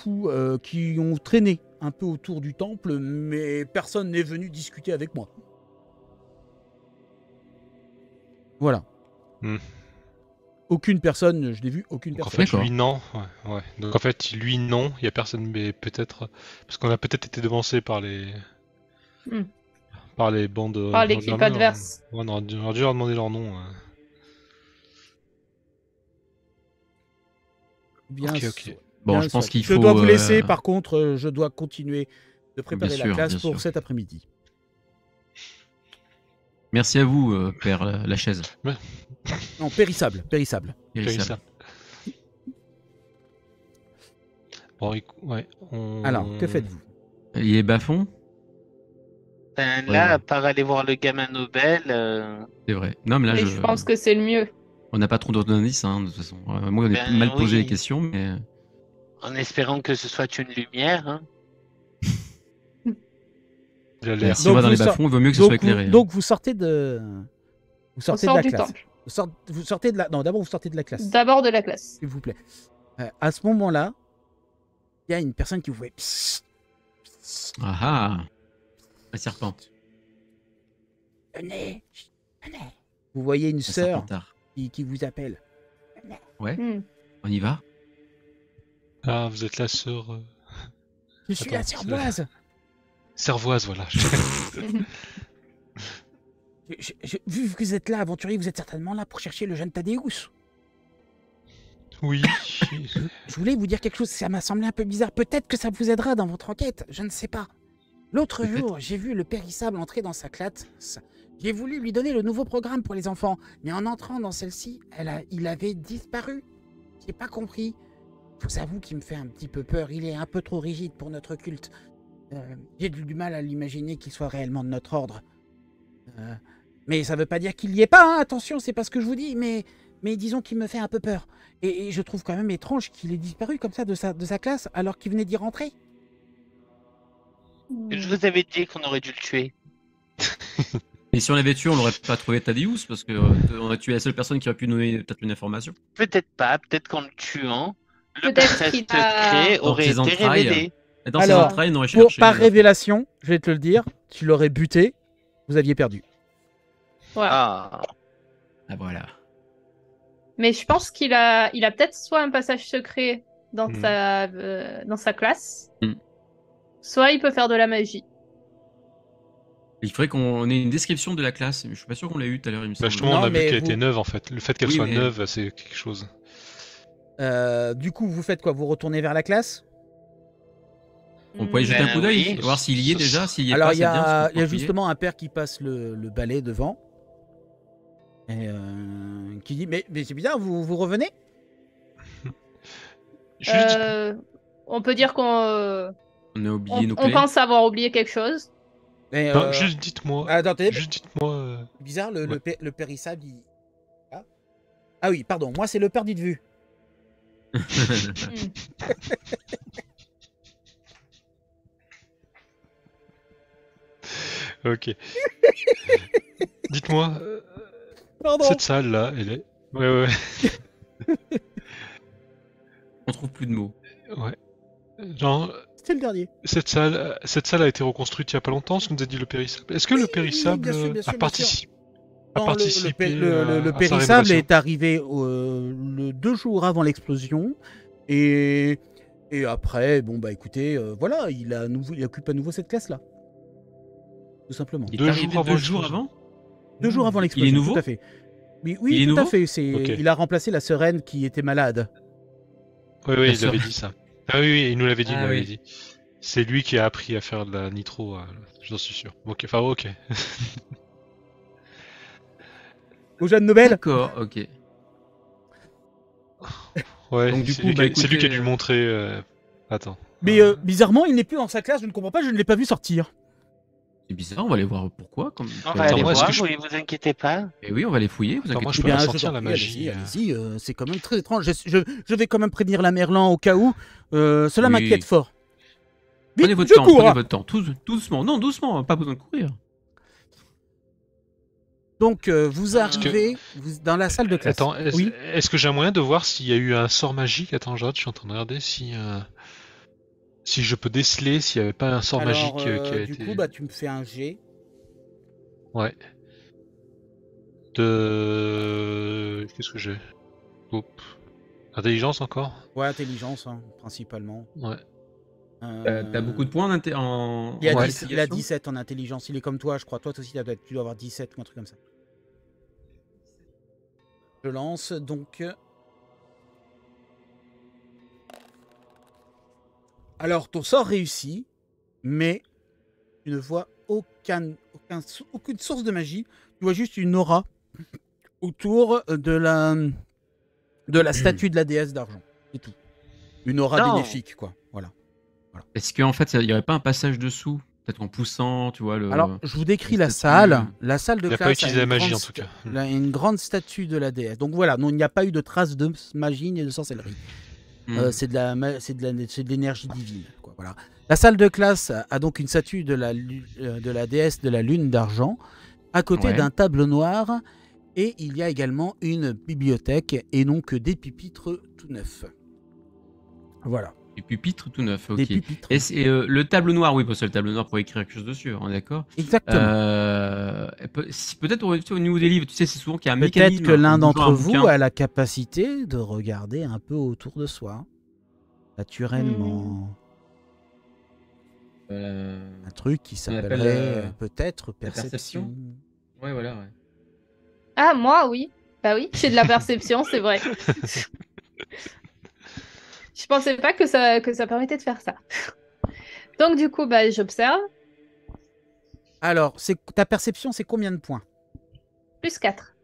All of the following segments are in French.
fous qui ont traîné un peu autour du temple, mais personne n'est venu discuter avec moi. Voilà. Aucune personne, je l'ai vu, aucune Donc personne. en fait, lui, non. Ouais. Donc en fait, lui, non. Il y a personne, mais peut-être... Parce qu'on a peut-être été devancé par les... Par les bandes... Par l'équipe adverse. Ouais, on aurait dû leur demander leur nom. Bien ok. Bon, je pense qu'il faut... Je dois vous laisser, par contre, je dois continuer de préparer bien la classe sûr. pour cet après-midi. Merci à vous, Père Lachaise. Non, périssable. Bon, ouais, Alors, que faites-vous? Il est bas-fond? Ben, là, à part aller voir le gamin Nobel... C'est vrai. Non, mais là, je pense que c'est le mieux. On n'a pas trop d'indices, de toute façon. Moi, on a mal posé les questions, mais... En espérant que ce soit une lumière. Hein. Si on va dans les bas-fonds, il vaut mieux que ce soit éclairé. Donc, vous sortez de... Vous sortez de la classe. Temple. Vous sortez de la... Non, d'abord, vous sortez de la classe. D'abord de la classe. S'il vous plaît. À ce moment-là, il y a une personne qui vous fait... Ah, la serpente. Venez. Vous voyez une sœur qui vous appelle. Ouais, on y va. Ah, vous êtes la sœur... Je suis la Servoise. Servoise, voilà. Vu que vous êtes là, aventurier, vous êtes certainement là pour chercher le jeune Thaddeus. Oui. Je voulais vous dire quelque chose, ça m'a semblé un peu bizarre. Peut-être que ça vous aidera dans votre enquête, je ne sais pas. L'autre jour, j'ai vu le périssable entrer dans sa classe. J'ai voulu lui donner le nouveau programme pour les enfants, mais en entrant dans celle-ci, il avait disparu. J'ai pas compris. Je vous avoue qu'il me fait un petit peu peur, il est un peu trop rigide pour notre culte. J'ai du mal à l'imaginer qu'il soit réellement de notre ordre. Mais ça veut pas dire qu'il y est pas, hein, attention, c'est pas ce que je vous dis, mais disons qu'il me fait un peu peur. Et je trouve quand même étrange qu'il ait disparu comme ça de sa classe alors qu'il venait d'y rentrer. Je vous avais dit qu'on aurait dû le tuer. Et si on l'avait tué, on l'aurait pas trouvé Thaddeus parce qu'on a tué la seule personne qui aurait pu nous donner peut-être une information. Peut-être pas, peut-être qu'en le tuant, le Peut-être passage qu'il secret aurait été révélé. Dans ses entrailles, on aurait cherché. Par révélation, je vais te le dire, tu l'aurais buté, vous aviez perdu. Ouais. Ah, voilà. Mais je pense qu'il a peut-être soit un passage secret dans sa classe, soit il peut faire de la magie. Il faudrait qu'on ait une description de la classe, mais je suis pas sûr qu'on l'a eu tout à l'heure. Justement, on a vu qu'elle était neuve en fait. Le fait qu'elle soit neuve, c'est quelque chose. Du coup, vous faites quoi? Vous retournez vers la classe? On peut y jeter un coup d'œil, voir s'il y est déjà, s'il y est alors, pas. Il y a justement un père qui passe le balai devant. Et qui dit, mais c'est bizarre, vous revenez? On peut dire qu'on a oublié nos clés. On pense avoir oublié quelque chose. Mais, non, juste dites-moi. Juste dites-moi. Bizarre, le périssable, il... Ah oui, pardon, moi c'est le perdu de vue. Ok. Dites-moi, cette salle-là, elle est... Ouais. On trouve plus de mots. Ouais. Genre... C'était le dernier. Cette salle a été reconstruite il y a pas longtemps, ce que nous a dit le périssable. Est-ce que le périssable a participé le périssable est arrivé 2 jours avant l'explosion. Et après, bon bah écoutez, voilà, il occupe à nouveau cette classe-là. Tout simplement. Il est arrivé 2 jours avant 2 jours avant l'explosion. Il est nouveau? Tout à fait. Oui, tout à fait. Il a remplacé la sereine qui était malade. Oui, il avait dit ça. Ah oui, il nous l'avait dit. C'est lui qui a appris à faire de la nitro, j'en suis sûr. Ok. Au jeune Nobel. D'accord, ok. Ouais, donc, c'est lui qui a dû le montrer. Attends. Mais bizarrement, il n'est plus dans sa classe, je ne comprends pas, je ne l'ai pas vu sortir. C'est bizarre, on va aller voir pourquoi. On va aller voir, oui, vous inquiétez pas. Et oui, on va les fouiller, vous inquiétez pas. Moi, je peux ressentir la magie. Allez-y, c'est quand même très étrange. Je vais quand même prévenir la Merlan au cas où. Cela m'inquiète fort. Vite, prenez votre temps, doucement. Non, doucement, pas besoin de courir. Donc, vous arrivez dans la salle de classe. Attends, est-ce que j'ai un moyen de voir s'il y a eu un sort magique? Attends, je suis en train de regarder si... Si je peux déceler s'il n'y avait pas un sort magique qui a du été... coup, tu me fais un G. Ouais. Qu'est-ce que j'ai? Hop. Intelligence encore? Ouais, intelligence, hein, principalement. Ouais. T'as beaucoup de points en... Il a, Ouais. 10 il a 17 en intelligence. Il est comme toi, je crois. Toi aussi, tu dois avoir 17 ou un truc comme ça. Je lance, donc... Alors, ton sort réussit, mais tu ne vois aucune source de magie. Tu vois juste une aura autour de la statue de la déesse d'argent. C'est tout. Une aura bénéfique, quoi. Voilà. Est-ce qu'en fait, il n'y aurait pas un passage dessous? Peut-être en poussant, tu vois, le... Alors, je vous décris la statue. salle. La salle de Il n'a classe pas utilisé la magie, en tout cas. a une grande statue de la déesse. Donc voilà, non, il n'y a pas eu de traces de magie ni de sorcellerie. C'est de l'énergie divine, quoi. Voilà. La salle de classe a donc une statue de la déesse de la lune d'argent, à côté d'un tableau noir, et il y a également une bibliothèque, et donc des pupitres tout neufs. Voilà. Des pupitres tout neufs, ok. Des pupitres. Et le tableau noir, oui, parce que le tableau noir pour écrire quelque chose dessus, on est d'accord. Exactement. Peut-être au niveau des livres, tu sais, c'est souvent qu'il y a un mécanisme. Peut-être que l'un en bougeant d'entre un vous bouquin. a la capacité de regarder un peu autour de soi, naturellement. Un truc qui s'appellerait peut-être perception. Ouais, voilà, ouais. Ah, moi, oui. Bah oui, j'ai de la perception, c'est vrai. Je pensais pas que ça permettait de faire ça. Donc, du coup, j'observe. Alors, ta perception, c'est combien de points? Plus 4.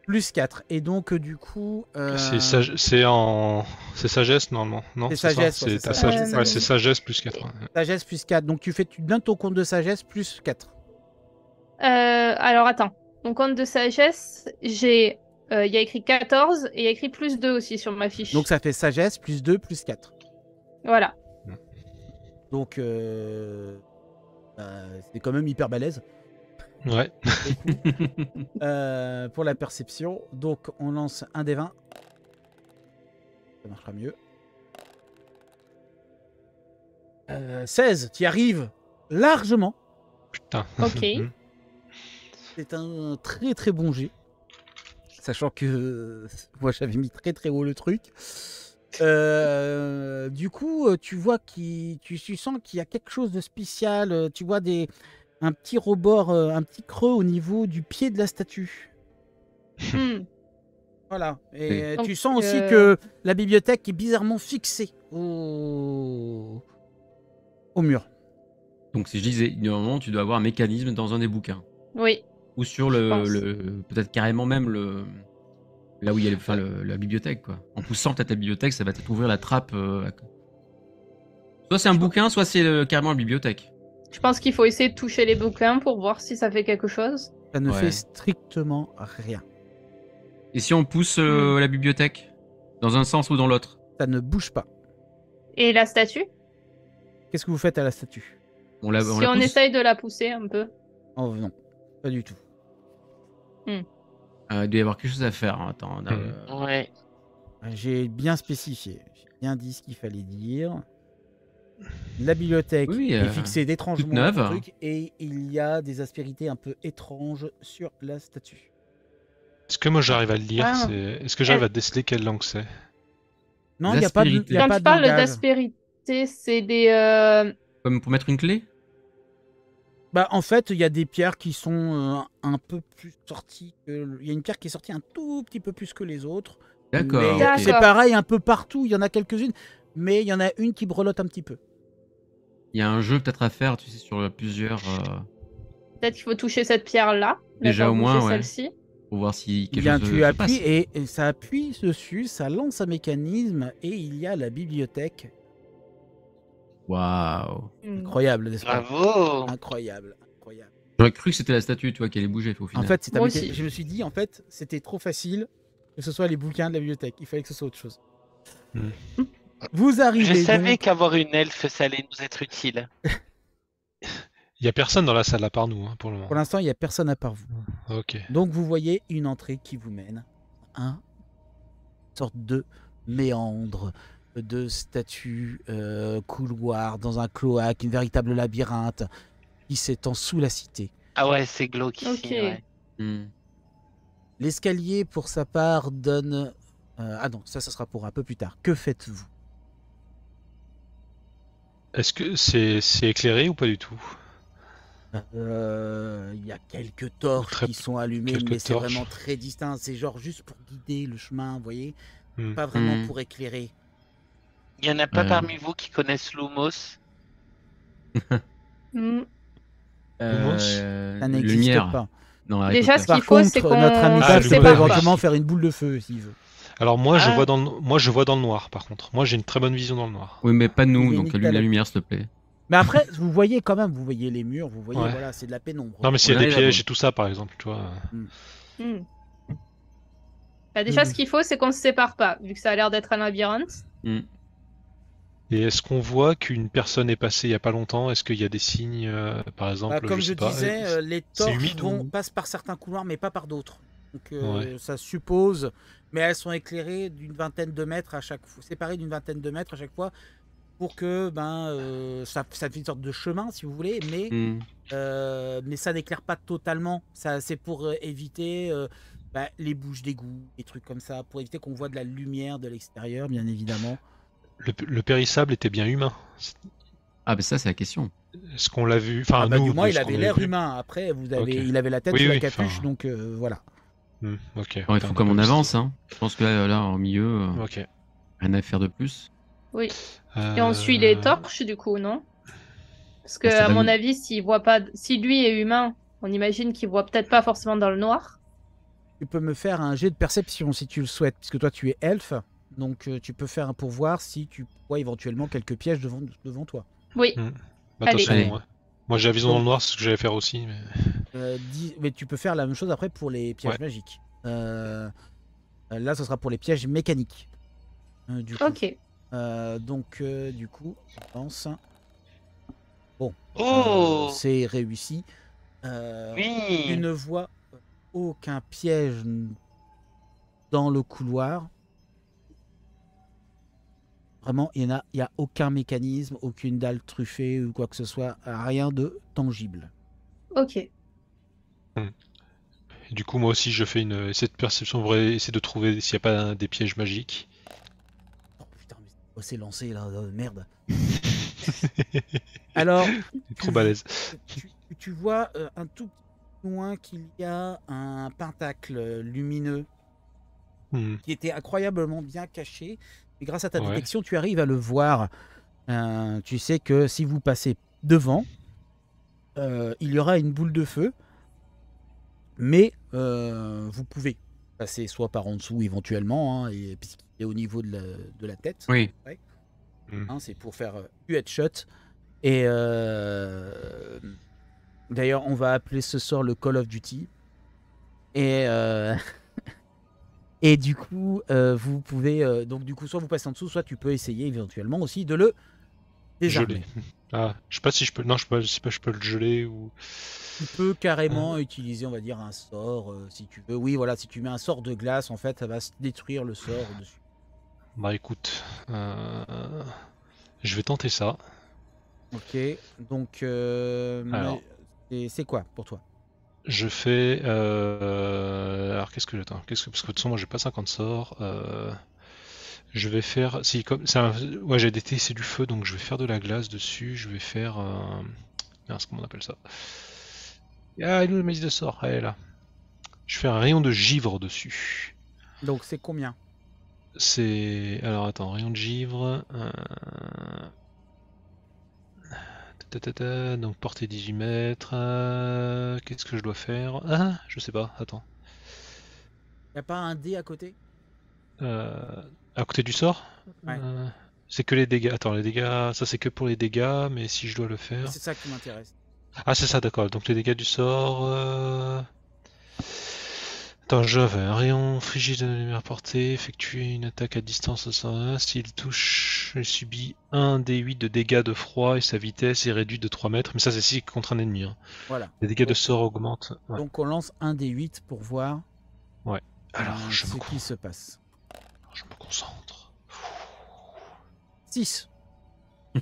Plus 4. Et donc, du coup... C'est sagesse, normalement. Non, C'est sagesse, ça ouais, c'est c'est ta ça. sagesse. Ouais, c'est sagesse plus 4. Ouais. Sagesse plus 4. Donc, tu donnes ton compte de sagesse plus 4. Alors, attends. Mon compte de sagesse, j'ai... Il y a écrit 14 et il y a écrit plus 2 aussi sur ma fiche. Donc, ça fait sagesse plus 2 plus 4. Voilà. Donc, c'est quand même hyper balèze. Ouais. Pour la perception. Donc, on lance un des 20. Ça marchera mieux. 16, tu y arrives largement. Putain. Ok. C'est un très très bon jet. Sachant que moi j'avais mis très très haut le truc. Du coup, tu vois tu sens qu'il y a quelque chose de spécial. Tu vois un petit rebord, un petit creux au niveau du pied de la statue. Voilà. Et Donc, tu sens aussi que la bibliothèque est bizarrement fixée au mur. Donc, si je disais, normalement, tu dois avoir un mécanisme dans un des bouquins. Oui. Ou sur peut-être carrément même là où il y a la bibliothèque, quoi. En poussant peut-être la bibliothèque, ça va peut-être ouvrir la trappe. Soit c'est un bouquin, soit c'est carrément la bibliothèque. Je pense qu'il faut essayer de toucher les bouquins pour voir si ça fait quelque chose. Ça ne fait strictement rien. Et si on pousse la bibliothèque dans un sens ou dans l'autre? Ça ne bouge pas. Et la statue? Qu'est-ce que vous faites à la statue? Si on essaye de la pousser un peu. Oh non, pas du tout. Il doit y avoir quelque chose à faire. Hein. Attends, Ouais. J'ai bien spécifié. J'ai bien dit ce qu'il fallait dire. La bibliothèque est fixée d'étrangements dans le truc et il y a des aspérités un peu étranges sur la statue. Est-ce que moi j'arrive à le lire? Est-ce que j'arrive à déceler quelle langue c'est? Non, il n'y a pas de Quand tu parles d'aspérité, c'est des... Comme pour mettre une clé? Bah, en fait, il y a des pierres qui sont un peu plus sorties. Il y a une pierre qui est sortie un tout petit peu plus que les autres. D'accord. C'est pareil un peu partout. Il y en a quelques-unes, mais il y en a une qui brelotte un petit peu. Il y a un jeu peut-être à faire, tu sais, sur plusieurs. Peut-être qu'il faut toucher cette pierre-là. Déjà au moins, ouais. Celle-ci. Pour voir si quelque chose tu appuies et ça appuie dessus, ça lance un mécanisme et il y a la bibliothèque. Waouh. Incroyable, n'est-ce pas? Bravo. Incroyable, incroyable. J'aurais cru que c'était la statue, tu vois, qui allait bouger au final. En fait, je me suis dit, en fait, c'était trop facile que ce soit les bouquins de la bibliothèque. Il fallait que ce soit autre chose. Vous arrivez. Je savais qu'avoir une elfe, ça allait nous être utile. Il n'y a personne dans la salle à part nous, hein, pour le moment. Pour l'instant, il n'y a personne à part vous. Ok. Donc, vous voyez une entrée qui vous mène à une sorte de méandre de statues, couloirs, dans un cloaque, une véritable labyrinthe qui s'étend sous la cité. Ah ouais, c'est glauque ici. Ok. Ouais. L'escalier, pour sa part, donne... ah non, ça sera pour un peu plus tard. Que faites-vous? Est-ce que c'est éclairé ou pas du tout? Il y a quelques torches Très qui sont allumées, quelques mais c'est torches. vraiment très distinct. C'est genre juste pour guider le chemin, vous voyez? Hmm. Pas vraiment pour éclairer. Il y en a pas parmi vous qui connaissent Lumos? Ça n'existe lumière. pas. Non, Harry Déjà, Potter. ce qu'il Par faut, contre, c'est qu'on notre ami Ah, Paf le peut sépare éventuellement faire une boule de feu s'il veut. Alors moi, je Ah. vois dans le noir, par contre. Moi, j'ai une très bonne vision dans le noir. Oui, mais pas Il nous, est donc nickel allume la avec- lumière, s'il te plaît. Mais après, vous voyez quand même, vous voyez les murs, vous voyez, Ouais. voilà, c'est de la pénombre. Non, mais s'il y a On des arrive à pièges voir. et tout ça, par exemple, tu vois. Bah, déjà, ce qu'il faut, c'est qu'on se sépare pas, vu que ça a l'air d'être un labyrinthe. Et est-ce qu'on voit qu'une personne est passée il y a pas longtemps? Est-ce qu'il y a des signes, par exemple, Comme je sais pas, disais, les c'est torches humide ou- passent par certains couloirs, mais pas par d'autres. Donc Ouais. ça suppose, mais elles sont éclairées d'une vingtaine de mètres à chaque fois, séparées d'une vingtaine de mètres à chaque fois, pour que ça fait une sorte de chemin, si vous voulez, mais ça n'éclaire pas totalement. C'est pour éviter les bouches d'égout, des trucs comme ça, pour éviter qu'on voit de la lumière de l'extérieur, bien évidemment. Le périssable était bien humain. Ah, bah ça, c'est la question. Est-ce qu'on l'a vu? Enfin, Du nous, moins, de il ce avait qu'on l'air vu. humain. Après, Ok. il avait la tête Oui, sous la oui, capuche, enfin. donc voilà. Ok. Alors, il faut comme on avance, hein. Je pense que là, au milieu, Ok. rien à faire de plus. Oui. Et on suit les torches, du coup, non? Parce que, Ah, ça à va mon nous- avis, s'il voit pas, si lui est humain, on imagine qu'il voit peut-être pas forcément dans le noir. Tu peux me faire un jet de perception si tu le souhaites, puisque toi tu es elfe, donc tu peux faire un pour voir si tu vois éventuellement quelques pièges devant toi. Oui. Bah, Allez. attention, ouais. Moi, j'ai la vision dans le noir, c'est ce que j'allais faire aussi. Mais... Mais tu peux faire la même chose après pour les pièges Ouais. magiques. Là, ce sera pour les pièges mécaniques. Du coup. Ok. Donc, du coup, je pense. Bon, Oh c'est réussi. Tu Oui. ne vois aucun piège dans le couloir. Vraiment, il y a aucun mécanisme, aucune dalle truffée ou quoi que ce soit, rien de tangible. Ok. Et du coup, moi aussi, je fais une essai de perception pour essayer de trouver s'il n'y a pas des pièges magiques. Oh putain, mais c'est lancé là, merde. Alors, Trop balèze. tu vois un tout petit peu loin qu'il y a un pentacle lumineux qui était incroyablement bien caché. Et grâce à ta Ouais. détection, tu arrives à le voir. Tu sais que si vous passez devant, il y aura une boule de feu. Mais vous pouvez passer soit par en dessous éventuellement, hein, puisqu'il est au niveau de la tête. Oui. Ouais. Hein, c'est pour faire headshot. Et d'ailleurs, on va appeler ce sort le Call of Duty. Et et du coup, vous pouvez donc du coup soit vous passez en dessous, soit tu peux essayer éventuellement aussi de le désarmer. Gelé. Ah, je sais pas si je peux. Non, je sais pas si je peux le geler ou. Tu peux carrément utiliser, on va dire, un sort si tu veux. Oui, voilà, si tu mets un sort de glace, en fait, ça va se détruire le sort dessus. Bah écoute, je vais tenter ça. Ok, donc Alors. c'est quoi pour toi? Je fais. Alors qu'est-ce que j'attends? Parce que de toute façon, moi j'ai pas 50 sorts. Je vais faire. Si, comme. Ouais, j'ai détecté c'est du feu, donc je vais faire de la glace dessus. Je vais faire. Mince, comment on appelle ça? Ah, il est où le maïs de sort? Elle est là. Je fais un rayon de givre dessus. Donc c'est combien? C'est. Alors attends, rayon de givre. Donc portée 18 mètres. Qu'est-ce que je dois faire? Ah, je sais pas, attends. Y a pas un dé à côté? À côté du sort? Ouais. C'est que les dégâts. Attends, les dégâts, ça c'est que pour les dégâts, mais si je dois le faire. C'est ça qui m'intéresse. Ah, c'est ça, d'accord. Donc les dégâts du sort. Attends, j'avais un rayon frigide de lumière portée, effectuer une attaque à distance de 101. S'il touche, il subit 1 d8 de dégâts de froid et sa vitesse est réduite de 3 mètres. Mais ça, c'est si contre un ennemi. Hein. Voilà. Les dégâts de sort augmentent. Ouais. Donc on lance un D8 pour voir Alors, ce qui se passe. je me concentre. 6.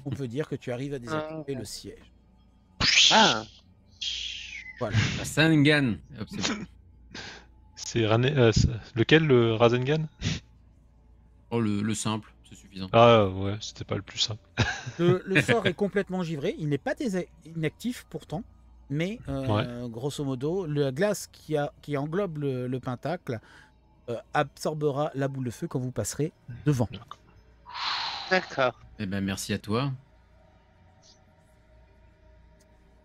On peut dire que tu arrives à désactiver le siège. Ah, Voilà. La Sangan. Hop, c'est bon. Lequel, le Rasengan? Oh, le simple, c'est suffisant. Ah ouais, c'était pas le plus simple. Le sort est complètement givré. Il n'est pas inactif pourtant. Mais grosso modo, la glace qui englobe le pentacle absorbera la boule de feu quand vous passerez devant. d'accord. Eh ben, merci à toi.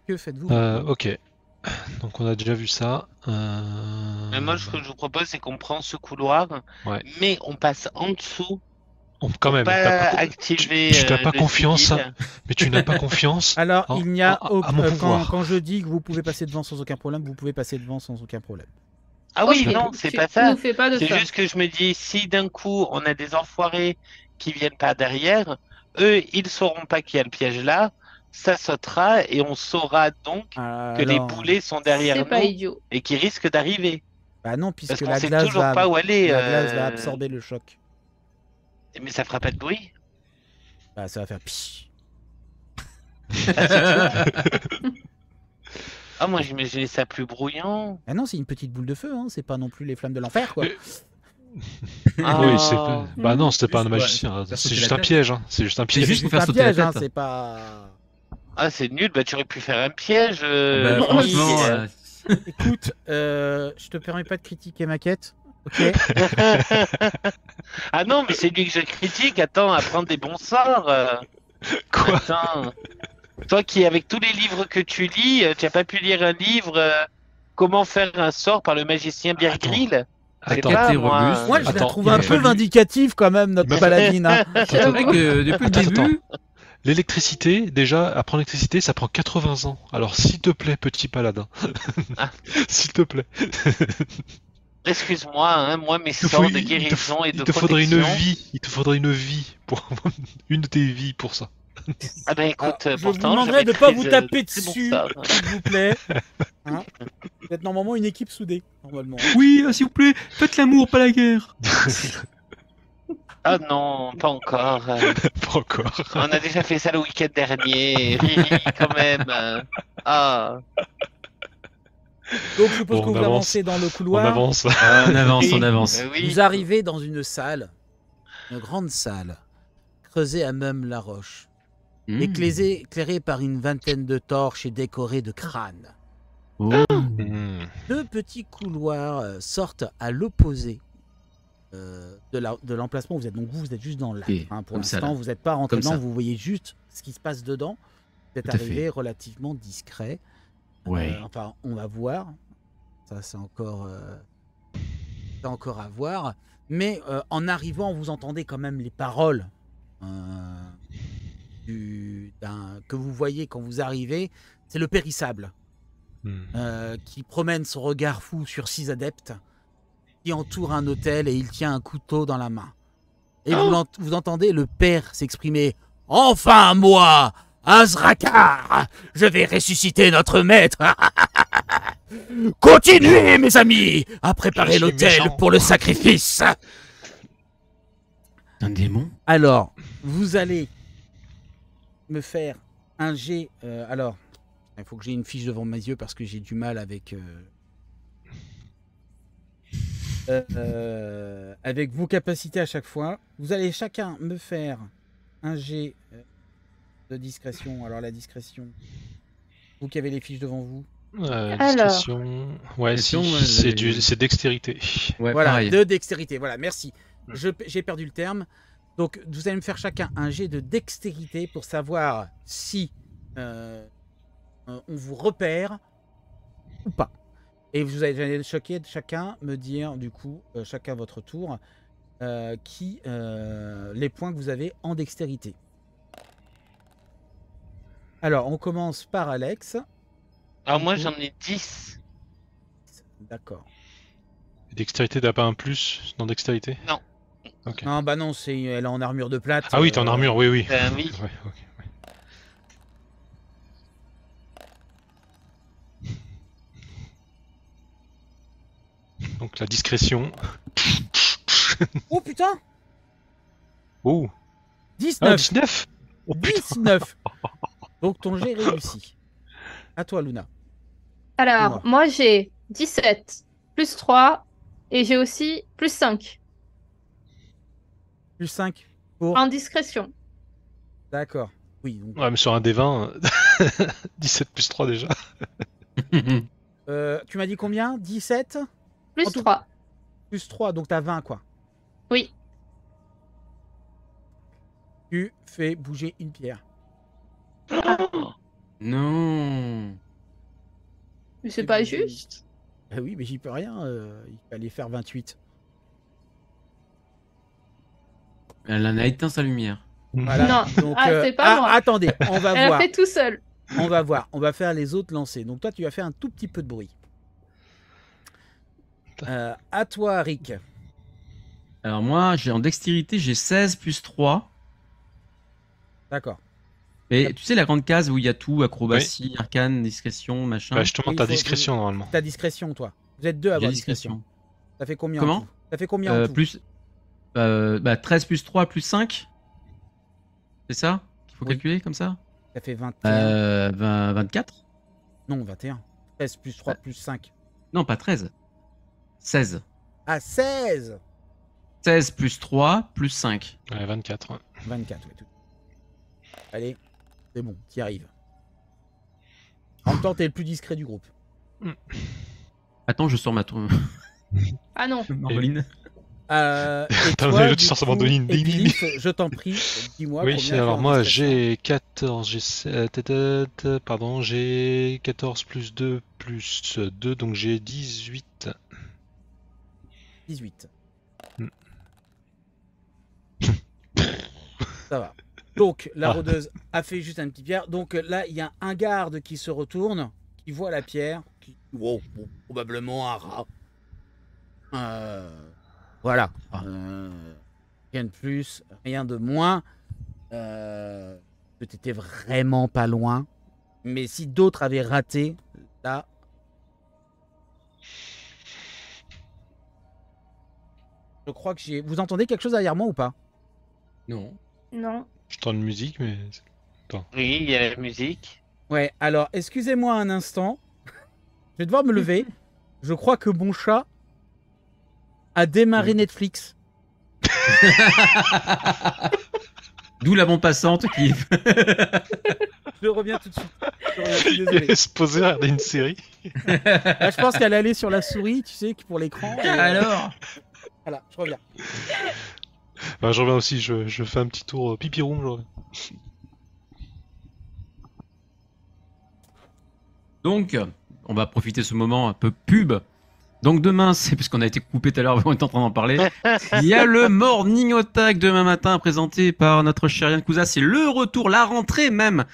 Que faites-vous? Ok. Donc on a déjà vu ça. Mais moi, ce que je vous propose, c'est qu'on prend ce couloir, Ouais. mais on passe en dessous. Quand même, Pas t'as pas- activer. tu n'as pas le confiance, civil. mais tu n'as pas confiance. Alors, en- il n'y a à mon pouvoir. quand je dis que vous pouvez passer devant sans aucun problème, vous pouvez passer devant sans aucun problème. Ah oui, Ok, non, c'est tu pas ça. nous fais pas de C'est ça. juste que je me dis, si d'un coup on a des enfoirés qui viennent par derrière, eux, ils sauront pas qu'il y a le piège là, ça sautera et on saura donc que les boulets sont derrière C'est nous pas idiot. et qui risquent d'arriver. Bah non, Parce puisque qu'on la sait glace toujours pas où aller. va absorber le choc. Mais ça fera pas de bruit. Bah, ça va faire psh. Ah, c'est tout. Ah, moi j'imaginais ça plus brouillant. Ah non, c'est une petite boule de feu, hein. C'est pas non plus les flammes de l'enfer, quoi. Ah. Oui, c'est pas... Bah non, c'était pas un Juste, magicien. ouais, faire C'est sauter juste la un tête. piège. Hein. C'est juste un C'est piège. juste pour faire un sauter la piège, hein, tête. c'est pas... Ah, c'est nul, bah tu aurais pu faire un piège. Bah, Louis. franchement, Écoute, je te permets pas de critiquer ma quête, ok? Ah non, mais c'est lui que je critique. Attends, à prendre des bons sorts. Quoi? Attends. Toi qui, avec tous les livres que tu lis, tu n'as pas pu lire un livre Comment faire un sort par le magicien Bear Attends. Grylls? Je sais Attends. pas, T'es moi. robuste. Moi, je la Attends, trouve il un m'a peu fallu- vindicative quand même, notre Il m'a paladine. Hein. c'est vrai que depuis le Attends, début, L'électricité, déjà, apprendre l'électricité, ça prend 80 ans. Alors, s'il te plaît, petit paladin. Ah. S'il te plaît. Excuse-moi, hein, moi mes Il te sorts faut- de il te guérison et de Il te faudrait une protection. vie. Il te faudrait une vie pour une de tes vies pour ça. Ah ben écoute, Alors, je vous pourtant, demanderai de j'avais pas très, vous taper très bon dessus, sort. s'il vous plaît. Hein, vous êtes normalement une équipe soudée, normalement. oui, s'il vous plaît, faites l'amour, pas la guerre. Ah non, pas encore. Pas encore. On a déjà fait ça le week-end dernier. Riri, quand même. Ah. Donc, je suppose Bon, que on vous avance. avancez dans le On couloir. avance. On avance, on avance. Oui. Vous arrivez dans une salle, une grande salle, creusée à même la roche, éclairée par une vingtaine de torches et décorée de crânes. Oh. Hmm. Deux petits couloirs sortent à l'opposé de l'emplacement où vous êtes. Donc vous êtes juste dans l'air. Et Pour comme ça, l'instant, là. vous n'êtes pas rentré Comme dedans, ça. vous voyez juste ce qui se passe dedans. Vous êtes Tout à arrivé relativement discret. Ouais. Enfin, on va voir. Ça, c'est encore à voir. Mais en arrivant, vous entendez quand même les paroles que vous voyez quand vous arrivez. C'est le périssable qui promène son regard fou sur 6 adeptes qui entourent un hôtel et il tient un couteau dans la main. Et vous entendez le père s'exprimer. « Enfin moi, Azrakar, je vais ressusciter notre maître. Continuez, mes amis, à préparer Je suis l'autel méchant. pour le sacrifice. » Un démon. Alors, vous allez me faire un jet. Alors, il faut que j'ai une fiche devant mes yeux parce que j'ai du mal avec vos capacités à chaque fois. Vous allez chacun me faire un jet de discrétion. Alors, la discrétion, vous qui avez les fiches devant vous. Discrétion. Ouais, Discrétion, c'est dextérité. Ouais, Voilà, pareil. de dextérité. Voilà, merci. J'ai perdu le terme. Donc, vous allez me faire chacun un jet de dextérité pour savoir si on vous repère ou pas. Et vous allez chacun me dire, du coup, chacun votre tour, les points que vous avez en dextérité. Alors, on commence par Alex. Alors moi j'en ai 10. D'accord. Dextérité, t'as pas un plus dans dextérité? Non. Ok. Non, bah non, elle est en armure de plate. Ah oui, t'es en armure, oui, oui. Oui. Ouais, ok, ouais. Donc la discrétion. Oh putain! Oh, Ah, 19. 19. Oh, putain. 19. Donc ton jet réussi. À toi, Luna. Alors, moi j'ai 17, plus 3, et j'ai aussi plus 5. Plus 5 pour... En discrétion. D'accord. Oui. Donc... Ouais, mais sur un des 20, 17 plus 3 déjà. tu m'as dit combien? 17? Plus En tout- 3. Plus 3, donc t'as 20 quoi. Oui. Tu fais bouger une pierre. Non. Mais c'est pas juste. Ah oui, mais j'y peux rien. Il fallait faire 28. Elle en a éteint sa lumière. Voilà. Non, Donc, c'est pas moi. attendez, on va Elle voir. a fait tout seul. On va voir. On va faire les autres lancers. Donc toi, tu vas faire un tout petit peu de bruit. À toi, Rick. Alors moi, j'ai en dextérité, j'ai 16 plus 3. D'accord. Et tu sais la grande case où il y a tout, acrobatie, arcane, discrétion, machin. Bah, justement, Oui, ta faut- discrétion normalement. Ta discrétion, toi. Vous êtes deux à J'ai avoir discrétion. discrétion. Ça fait combien Comment en tout? Ça fait combien en tout? Plus 13 plus 3 plus 5. C'est ça qu'il faut Oui. calculer comme ça Ça fait 21. 24. Non, 21. 13 plus 3 plus 5. Non, pas 13. 16. Ah, 16. 16 plus 3 plus 5. Ouais, 24. Ouais. 24, ouais, tout. Allez, c'est bon, t'y arrives. En même temps, t'es le plus discret du groupe. Attends, je sors ma tour. Ah non. Marveline. Et Attends, toi, tu du sors sa coup, mandoline. Ding, ding, Epilif, je t'en prie, dis-moi Oui, combien alors tu as en moi discrétion. j'ai 14, pardon, j'ai 14 plus 2 plus 2, donc j'ai 18. 18. Hmm. Ça va. Donc, la Ah. rôdeuse a fait juste un petit pierre. Donc là, il y a un garde qui se retourne, qui voit la pierre, qui... Wow, bon, probablement un rat. Voilà. Ah. Rien de plus, rien de moins. T'étais vraiment pas loin. Mais si d'autres avaient raté, là... Je crois que j'ai... Vous entendez quelque chose derrière moi ou pas? Non. Non. J'entends une musique, mais. Oui, il y a la musique. Ouais, alors, excusez-moi un instant. Je vais devoir me lever. Je crois que mon chat a démarré Netflix. D'où la bande passante qui. Je reviens tout de suite. Je suis désolé. Se poser à regarder une série. Là, je pense qu'elle allait sur la souris, tu sais, pour l'écran. et, Alors Voilà, je reviens. Bah, je reviens aussi, je fais un petit tour pipi room, je reviens. Donc, on va profiter de ce moment un peu pub. Donc demain, c'est puisqu'on a été coupé tout à l'heure, on est en train d'en parler. Il y a le Morning Attack demain matin présenté par notre cher Yann Cousa. C'est le retour, la rentrée même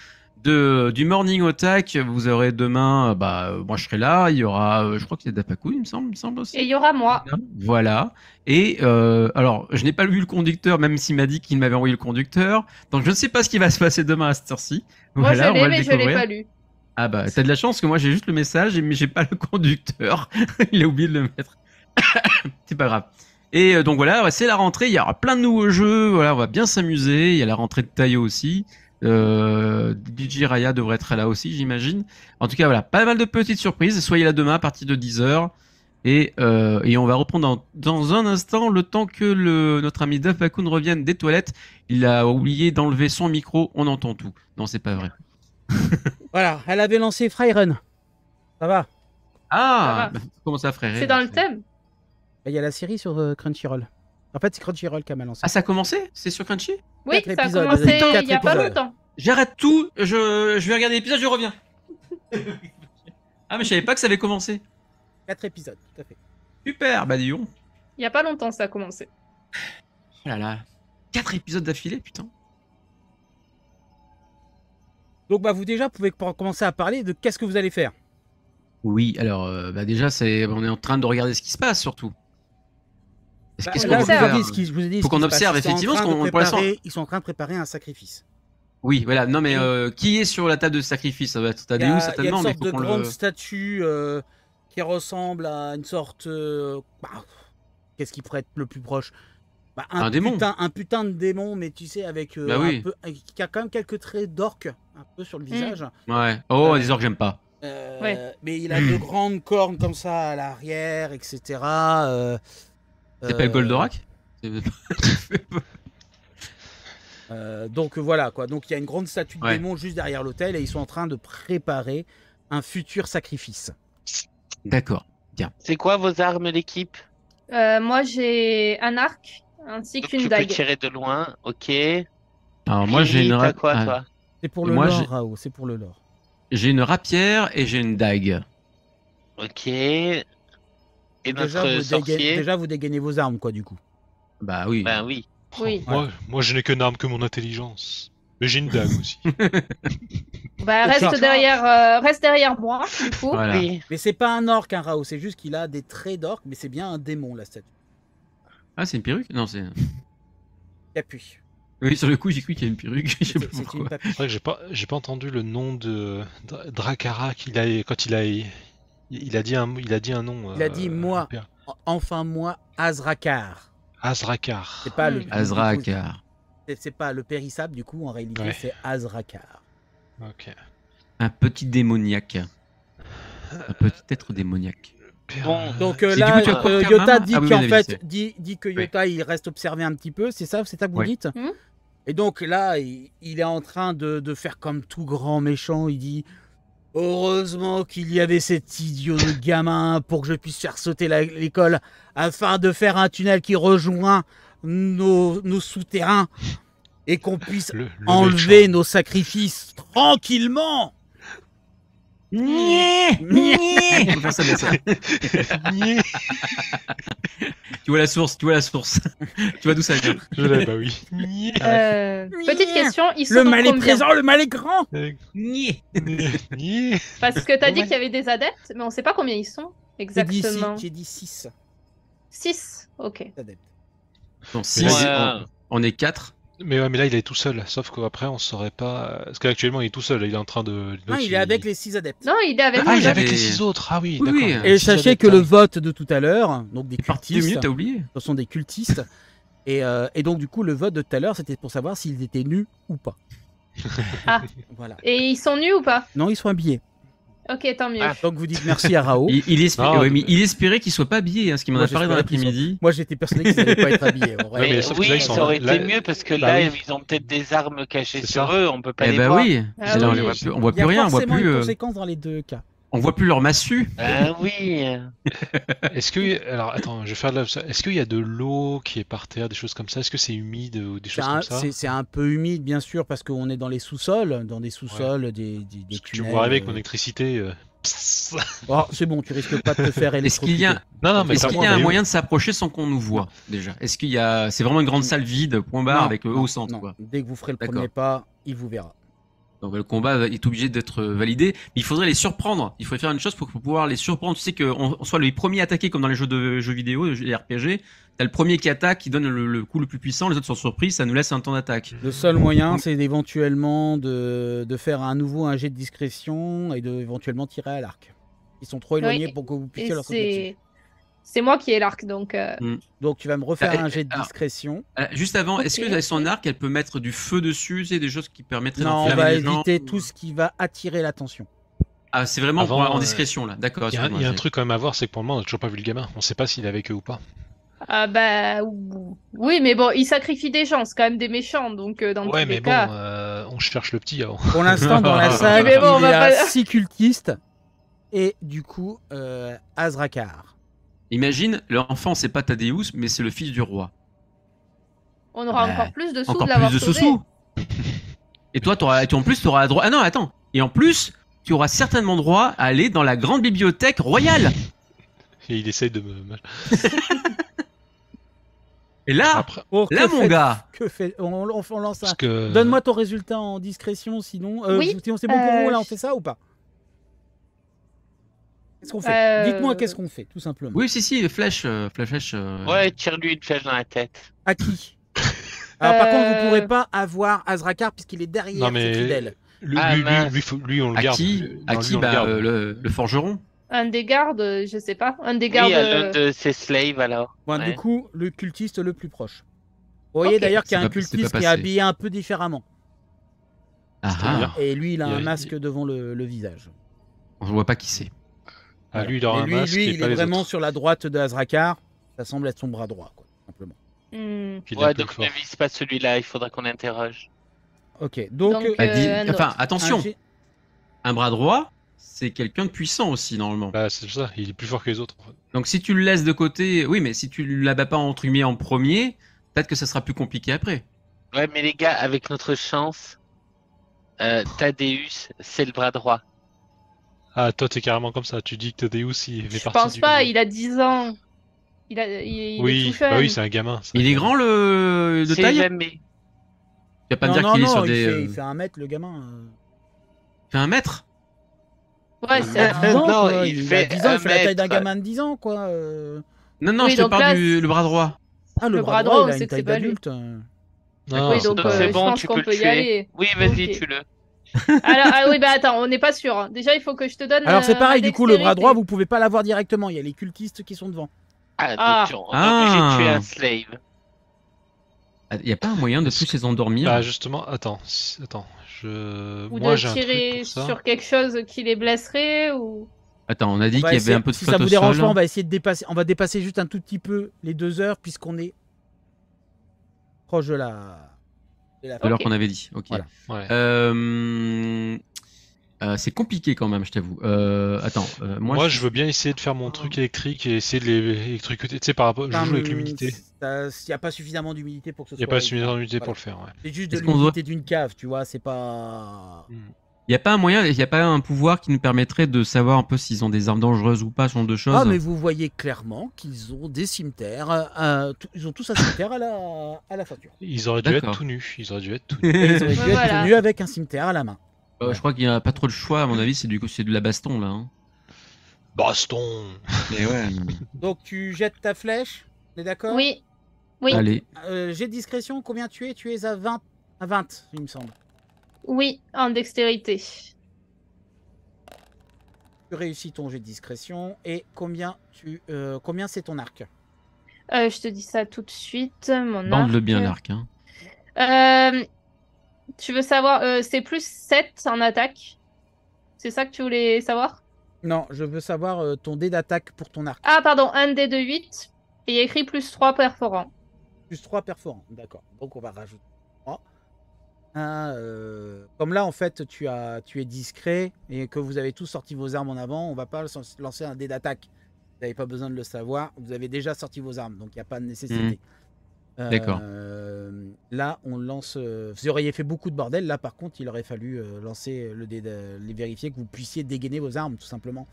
du Morning Attack. Vous aurez demain, moi je serai là. Il y aura, je crois qu'il y a Dapaku, il me semble aussi. Et il y aura moi. Voilà. Et alors, je n'ai pas vu le conducteur, même s'il m'a dit qu'il m'avait envoyé le conducteur. Donc je ne sais pas ce qui va se passer demain à cette heure-ci. Moi Voilà, je on va l'ai, le mais je l'ai découvrir. pas lu. Ah bah, t'as de la chance que moi j'ai juste le message, mais j'ai pas le conducteur. Il a oublié de le mettre. C'est pas grave. Et donc voilà, ouais, c'est la rentrée, il y aura plein de nouveaux jeux, voilà, on va bien s'amuser. Il y a la rentrée de Taio aussi. DJ Raya devrait être là aussi, j'imagine. En tout cas, voilà, pas mal de petites surprises. Soyez là demain à partir de 10h. Et on va reprendre dans un instant, le temps que notre ami Dafakun revienne des toilettes. Il a oublié d'enlever son micro, on entend tout. Non, c'est pas vrai. Voilà, elle avait lancé Fryrun. Ça va. Ah, Ça va. comment ça, frère? C'est dans le thème. Il y a la série sur Crunchyroll. En fait, c'est Crunchyroll qui m'a lancé. Ah, ça a commencé? C'est sur Crunchy? Oui, Quatre ça a épisodes, commencé quatre il y a pas épisodes. longtemps. J'arrête tout, je vais regarder l'épisode, je reviens. Ah, mais je savais pas que ça avait commencé. 4 épisodes, tout à fait. Super, bah dis donc. Il y a pas longtemps ça a commencé. Oh là là. 4 épisodes d'affilée, putain. Donc, vous déjà pouvez commencer à parler de qu'est-ce que vous allez faire. Oui, alors, déjà, on est en train de regarder ce qui se passe, surtout. Qu'est-ce Là, qu'on je va vous faire dis je vous ai dit Faut ce qu'on qui se passe. observe, Ils sont en effectivement, train parce de qu'on- pour l'instant- ils sont en train de préparer un sacrifice. Oui, voilà, non mais qui est sur la table de sacrifice? Ça va être Il y a, Tadeu, il y a certainement, une mais sorte faut de qu'on grande le... statue qui ressemble à une sorte... qu'est-ce qui pourrait être le plus proche? Bah, Un démon. Un putain de démon, mais tu sais, avec Bah oui. un peu, qui a quand même quelques traits d'orque un peu sur le visage. Ouais. Oh, des orques, j'aime pas. Mais il a de grandes cornes comme ça à l'arrière, etc. Ça s'appelle Goldorak. Donc voilà quoi. Donc il y a une grande statue de Ouais. démon juste derrière l'hôtel et ils sont en train de préparer un futur sacrifice. D'accord. C'est quoi vos armes, l'équipe? Moi, j'ai un arc ainsi Donc, qu'une tu dague. peux tirer de loin, ok. Alors moi j'ai Lily, une t'as quoi, toi? C'est pour le Moi, lore, j'ai- Rao, c'est pour le lore. j'ai une rapière et j'ai une dague. Ok. Et notre sorcier? Déjà vous dégainez vos armes quoi du coup. Bah oui. Ben oui. Oui. Moi, je n'ai qu'une arme que mon intelligence. Mais j'ai une dague aussi. Bah, Ok. reste derrière moi, du coup. Voilà. Oui. Mais c'est pas un orc, un Rao, c'est juste qu'il a des traits d'orc, mais c'est bien un démon la statue. Ah, c'est une perruque? Non, c'est. Capuche. Oui, sur le coup, j'ai cru qu'il y a une perruque. Je sais pas C'est une pourquoi. papuche. C'est vrai que j'ai pas entendu le nom de Drakara quand il a dit un nom. Il a dit moi, enfin moi, Azrakar. Azrakar. C'est pas le. Azrakar. C'est pas le périssable du coup, en réalité Ouais. c'est Azrakar. Ok. Un petit démoniaque. Un petit être démoniaque. Bon. Donc Et là, du coup, tu as quoi comme Yota arme dit Ah oui, qu'en on avait fait, dit dit que Yota il reste observé un petit peu, c'est ça que vous Ouais. dites Mhm. Et donc là, il est en train de faire comme tout grand méchant, il dit heureusement qu'il y avait cet idiot de gamin pour que je puisse faire sauter l'école afin de faire un tunnel qui rejoint nos souterrains et qu'on puisse Le enlever nos sacrifices tranquillement. On va faire ça, bien ça. méchant. Tu vois la source, tu vois d'où ça vient. Je l'ai, bah oui. Petite question, ils sont Le mal est combien? présent, le mal est grand. Parce que t'as dit Ouais. qu'il y avait des adeptes, mais on sait pas combien ils sont exactement. J'ai dit 6 6. Ok. adeptes. Non, si, Mais on est 4. Mais ouais, mais là il est tout seul, sauf qu'après on saurait pas. Parce qu'actuellement il est tout seul, il est en train de. Non, il est avec les 6 adeptes. Non, il est avec Ah, nous. il est là. avec Et- les 6 autres, ah oui, Oui, d'accord. oui. Il y a Et 6 sachez adeptes, que le ah. vote de tout à l'heure, donc des Parti 2 cultistes, minutes, t'as oublié. ce sont des cultistes, et donc du coup le vote de tout à l'heure c'était pour savoir s'ils étaient nus ou pas. Ah. Voilà. Et ils sont nus ou pas? Non, ils sont habillés. Ok, tant mieux. Ah. Donc vous dites merci à Rao. Non, mais il espérait qu'il soit pas habillé, hein, ce qu'il m'en Moi, a parlé dans j'espérais qu'ils l'après-midi. Moi j'étais persuadé qu'ils n'allaient pas être habillés. En vrai. Ouais, mais Mais sauf que oui, là, ils sont- ça aurait là- été mieux parce que bah là, oui. ils ont peut-être des armes cachées C'est sur ça. eux, on peut pas Eh les bah voir. oui. Ah Et là, oui. on voit Il y a plus rien, on voit forcément plus, une conséquence dans les deux cas. on voit plus leur massue. Ah oui. Est-ce que. Alors attends, je vais faire de la. Est-ce qu'il y a de l'eau qui est par terre, des choses comme ça? Est-ce que c'est humide ou des choses comme ça? C'est un peu humide bien sûr parce qu'on est dans les sous-sols, des Parce que tu tunnels. vois arriver avec mon électricité. Oh, c'est bon, tu risques pas de te faire Est-ce qu'il y a, Non, non, mais est-ce qu'il y a clairement, un mais moyen de s'approcher sans qu'on nous voit déjà? Est-ce qu'il y a, c'est vraiment une grande salle vide, point barre, Non, avec le non, haut au centre, non. quoi. Dès que vous ferez le D'accord. premier pas, il vous verra. Donc le combat est obligé d'être validé, mais il faudrait les surprendre. Il faudrait faire une chose pour pouvoir les surprendre. Tu sais qu'on soit les premiers attaqués comme dans les jeux vidéo, les RPG. T'as le premier qui attaque, qui donne le coup le plus puissant, les autres sont surpris, ça nous laisse un temps d'attaque. Le seul moyen, c'est éventuellement de faire un jet de discrétion et de éventuellement tirer à l'arc. Ils sont trop éloignés Oui, pour que vous Et puissiez leur sauter dessus. c'est moi qui ai l'arc, donc. Donc tu vas me refaire Ah, un jet de alors, discrétion. Juste avant, Ok. est-ce que son arc, elle peut mettre du feu dessus, c'est des choses qui permettraient Non, on d'enflammer va les gens? éviter tout ce qui va attirer l'attention. Ah, c'est vraiment Avant, en discrétion là. D'accord. il y a excuse-moi, un j'ai- truc quand même à voir, c'est que pour le moment on a toujours pas vu le gamin. On sait pas s'il est avec eux ou pas. Ah bah. Oui, mais bon, ils sacrifient des gens, c'est quand même des méchants, donc dans Ouais, tous mais les bon, cas. on cherche le petit avant. Pour l'instant, dans la salle, Mais bon, on il y va a pas- 6 cultistes et du coup Azrakar. Imagine, l'enfant c'est pas Thaddeus, mais c'est le fils du roi. On aura Bah, encore plus de sous Encore de l'avoir plus de sauvé. sous-sous. Et toi, en plus, tu auras droit. Ah non, attends. Et en plus, tu auras certainement droit à aller dans la grande bibliothèque royale. Et il essaye de me. Et là, Après, Oh, là, mon gars. Que fait on lance un. parce que. Donne-moi ton résultat en discrétion, sinon. Oui, Sinon, c'est bon pour vous là, on fait ça ou pas? Qu'est-ce qu'on fait? Dites-moi qu'est-ce qu'on fait, tout simplement. Oui, si, flèche. Ouais, tire-lui une flèche dans la tête. À qui? Alors par contre, vous pourrez pas avoir Azrakar puisqu'il est derrière Non, ses mais- fidèles. Lui, Ah, lui, mince. lui, on le À garde. qui Non, À lui, qui on le bah, garde. le forgeron. Un des gardes, je sais pas. Un des Oui, gardes. à l'un de ses slaves alors. Bon, Ouais. Du coup, le cultiste le plus proche. Vous voyez Ok. d'ailleurs qu'il y a C'est un pas- c'est cultiste pas qui est passé. habillé un peu différemment. Ah, Et lui, il a Il y a- un masque devant le visage. on voit pas qui c'est. Ah, Voilà. lui, il aura Mais un lui, masque et il pas est les vraiment autres. sur la droite de Azrakar. Ça semble être son bras droit, quoi, simplement. Hmm. Qu'il est un Ouais, peu donc fort. ne vise pas celui-là, il faudra qu'on interroge. Ok, donc... Donc, Bah, un enfin, autre. attention, un jet- un bras droit, c'est quelqu'un de puissant aussi, normalement. Bah, c'est ça, il est plus fort que les autres. En fait. Donc si tu le laisses de côté, oui, mais si tu l'abats pas entre guillemets en premier, peut-être que ça sera plus compliqué après. Ouais, mais les gars, avec notre chance, Thaddeus, c'est le bras droit. Ah, toi, t'es carrément comme ça. Tu dis que Thaddeus, il fait Je partie pense du. pas, il a 10 ans. Il est tout Oui, jeune. bah oui, c'est un gamin. c'est un Il est gamin. grand de C'est taille. jamais. Tu vas pas me Non, dire non, qu'il est non, sur il des. fait 1 mètre, le gamin. Il fait 1 mètre. Ouais, Il c'est a 10 ans, Non, quoi. il Il fait a 10 ans, il fait la taille d'un 1 gamin de 10 ans, quoi. Non, non, Oui, je te donc parle là, du le bras droit. Ah, le Le bras bras droit, droit, il on a sait une que taille c'est pas lui. d'adulte. Non, Oui, c'est donc pas- c'est je bon, pense tu qu'on peux peut le y tuer. aller. Oui, vas-y, Ok. tue-le. Alors, ah oui, bah attends, on n'est pas sûr. Déjà, il faut que je te donne. Alors, c'est ma pareil, du coup, le bras dextérité. droit, vous pouvez pas l'avoir directement. Il y a les cultistes qui sont devant. Ah, Ah. donc on est obligé de tuer Ah. un slave. Il y a pas un moyen de Est-ce tous les endormir. Bah, justement, attends. Ou Moi, de j'ai un truc tirer pour ça. sur quelque chose qui les blesserait ou. Attends, on a dit On va qu'il y avait essayer- un peu de si flotte ça au vous dérange sol. pas, on va essayer de dépasser. On va dépasser juste un tout petit peu les 2 heures, puisqu'on est proche de la De l'heure Ok. qu'on avait dit. Ok. Voilà. Ouais. C'est compliqué quand même, je t'avoue. Attends, Moi, je veux bien essayer de faire mon truc électrique et essayer de les électrocuter. Tu sais, par rapport. Je joue avec l'humidité. Il n'y a pas suffisamment d'humidité pour que ce Il n'y a soit. pas suffisamment d'humidité Voilà. pour le faire, ouais. C'est juste de Est-ce qu'on l'humidité d'une cave, tu vois, c'est pas. Il n'y a pas un moyen, il n'y a pas un pouvoir qui nous permettrait de savoir un peu s'ils ont des armes dangereuses ou pas, ce genre de choses. Ah, mais vous voyez clairement qu'ils ont des cimetières. Ils ont tous un cimetière à la ceinture. Ils auraient dû être D'accord. tout nus. Ils auraient dû être tout nus. Et ils auraient dû être Voilà. tenus avec un cimetière à la main. Je crois qu'il n'y a pas trop de choix, à mon avis, c'est de la baston là. Hein. Baston. Mais ouais. Donc tu jettes ta flèche, on est d'accord? Oui. Oui. Allez. Jet de discrétion, combien tu es? Tu es à 20, il me semble. Oui, en dextérité. Tu réussis ton jet de discrétion. Et combien c'est ton arc? Je te dis ça tout de suite. Mon Bande-le arc. bien l'arc. Hein. Tu veux savoir, c'est plus 7 en attaque. C'est ça que tu voulais savoir? Non, je veux savoir ton dé d'attaque pour ton arc. Ah, pardon, un dé de 8. Et il y a écrit plus 3 perforants. Plus 3 perforants, d'accord. Donc on va rajouter 3. Comme là, en fait, tu es discret et que vous avez tous sorti vos armes en avant, on va pas lancer un dé d'attaque. Vous n'avez pas besoin de le savoir. Vous avez déjà sorti vos armes, donc il n'y a pas de nécessité. D'accord. Là, on lance. Vous auriez fait beaucoup de bordel. Là, par contre, il aurait fallu lancer le dé, les vérifier que vous puissiez dégainer vos armes, tout simplement.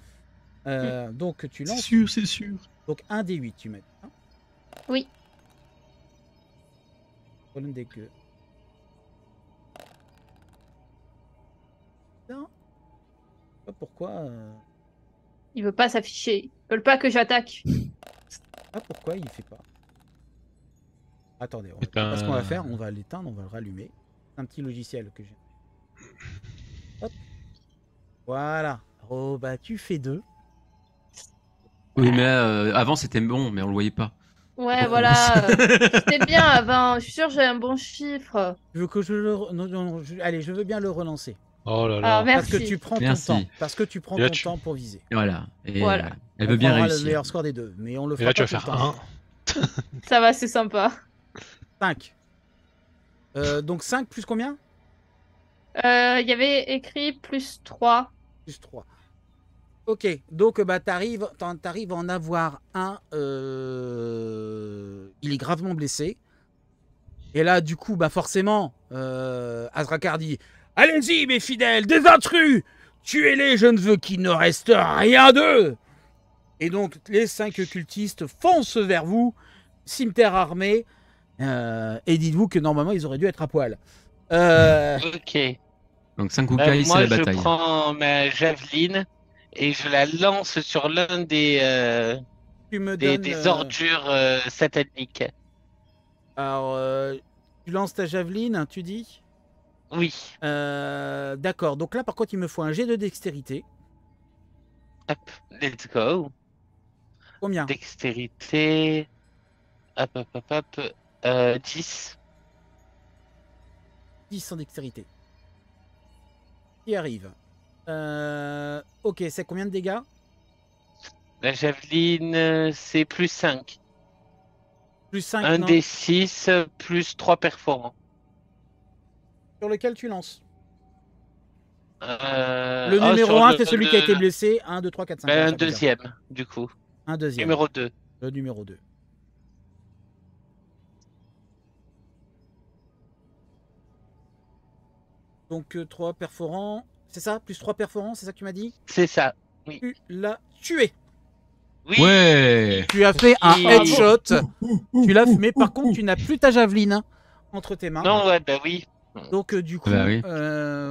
Donc tu lances. C'est sûr. Donc 1 des 8, tu mets. Hein, Oui. problème des queues. Non. Je sais pas pourquoi. Il veut pas s'afficher. Ils veulent pas que j'attaque. Ah, pourquoi il fait pas. Attendez, Eh ben, ce qu'on va faire, on va l'éteindre, on va le rallumer. C'est un petit logiciel que j'ai. Hop. Voilà. Oh bah tu fais 2. Oui, mais avant c'était bon, mais on le voyait pas. Ouais, voilà. C'était bien avant. Je suis sûre que j'ai un bon chiffre. Je veux que je le. Allez, je veux bien le relancer. Oh là Alors, là. merci. Parce que tu prends ton Merci. temps. Parce que tu prends Et là, ton tu- temps pour viser. Voilà. Et Voilà. elle On veut bien prendra le réussir. meilleur score des deux. Mais on le Et fera là, tu pas vas tout faire le temps. 1. Ça va, c'est sympa. 5. Donc 5 plus combien? Il y avait écrit plus 3. Plus 3. Ok, donc bah, t'arrives à en avoir un. Il est gravement blessé. Et là, du coup, bah forcément, Azrakar dit: allez-y, mes fidèles, des intrus! Tuez-les, je ne veux qu'il ne reste rien d'eux! Et donc, les 5 cultistes foncent vers vous, cimetière armé, et dites-vous que normalement, ils auraient dû être à poil. Ok. Donc 5 Kukai, c'est Moi, la je bataille. prends ma javeline et je la lance sur l'un des, Tu me donnes. des ordures sataniques. Alors, tu lances ta javeline, tu dis? Oui. D'accord, donc là, par contre, il me faut un jet de dextérité. Hop, let's go. Combien? Dextérité. Hop, hop, hop, hop. 10. 10 en dextérité. Qui arrive. Ok, c'est combien de dégâts? La javeline, c'est plus 5. Plus 5, Un non. des 6 plus 3 perforants. Sur lequel tu lances. Le Le numéro 1, c'est celui qui a été blessé. 1, 2, 3, 4, 5. Un deuxième, du coup. Un deuxième. Numéro 2. Le numéro 2. Donc 3 perforants. C'est ça? Plus 3 perforants, c'est ça que tu m'as dit? C'est ça. Oui. Tu l'as tué. Oui. Ouais. Tu as fait un Oui. headshot. Tu l'as, mais par contre, tu n'as plus ta javeline entre tes mains. Non, ouais, bah oui. Donc du coup, Bah oui.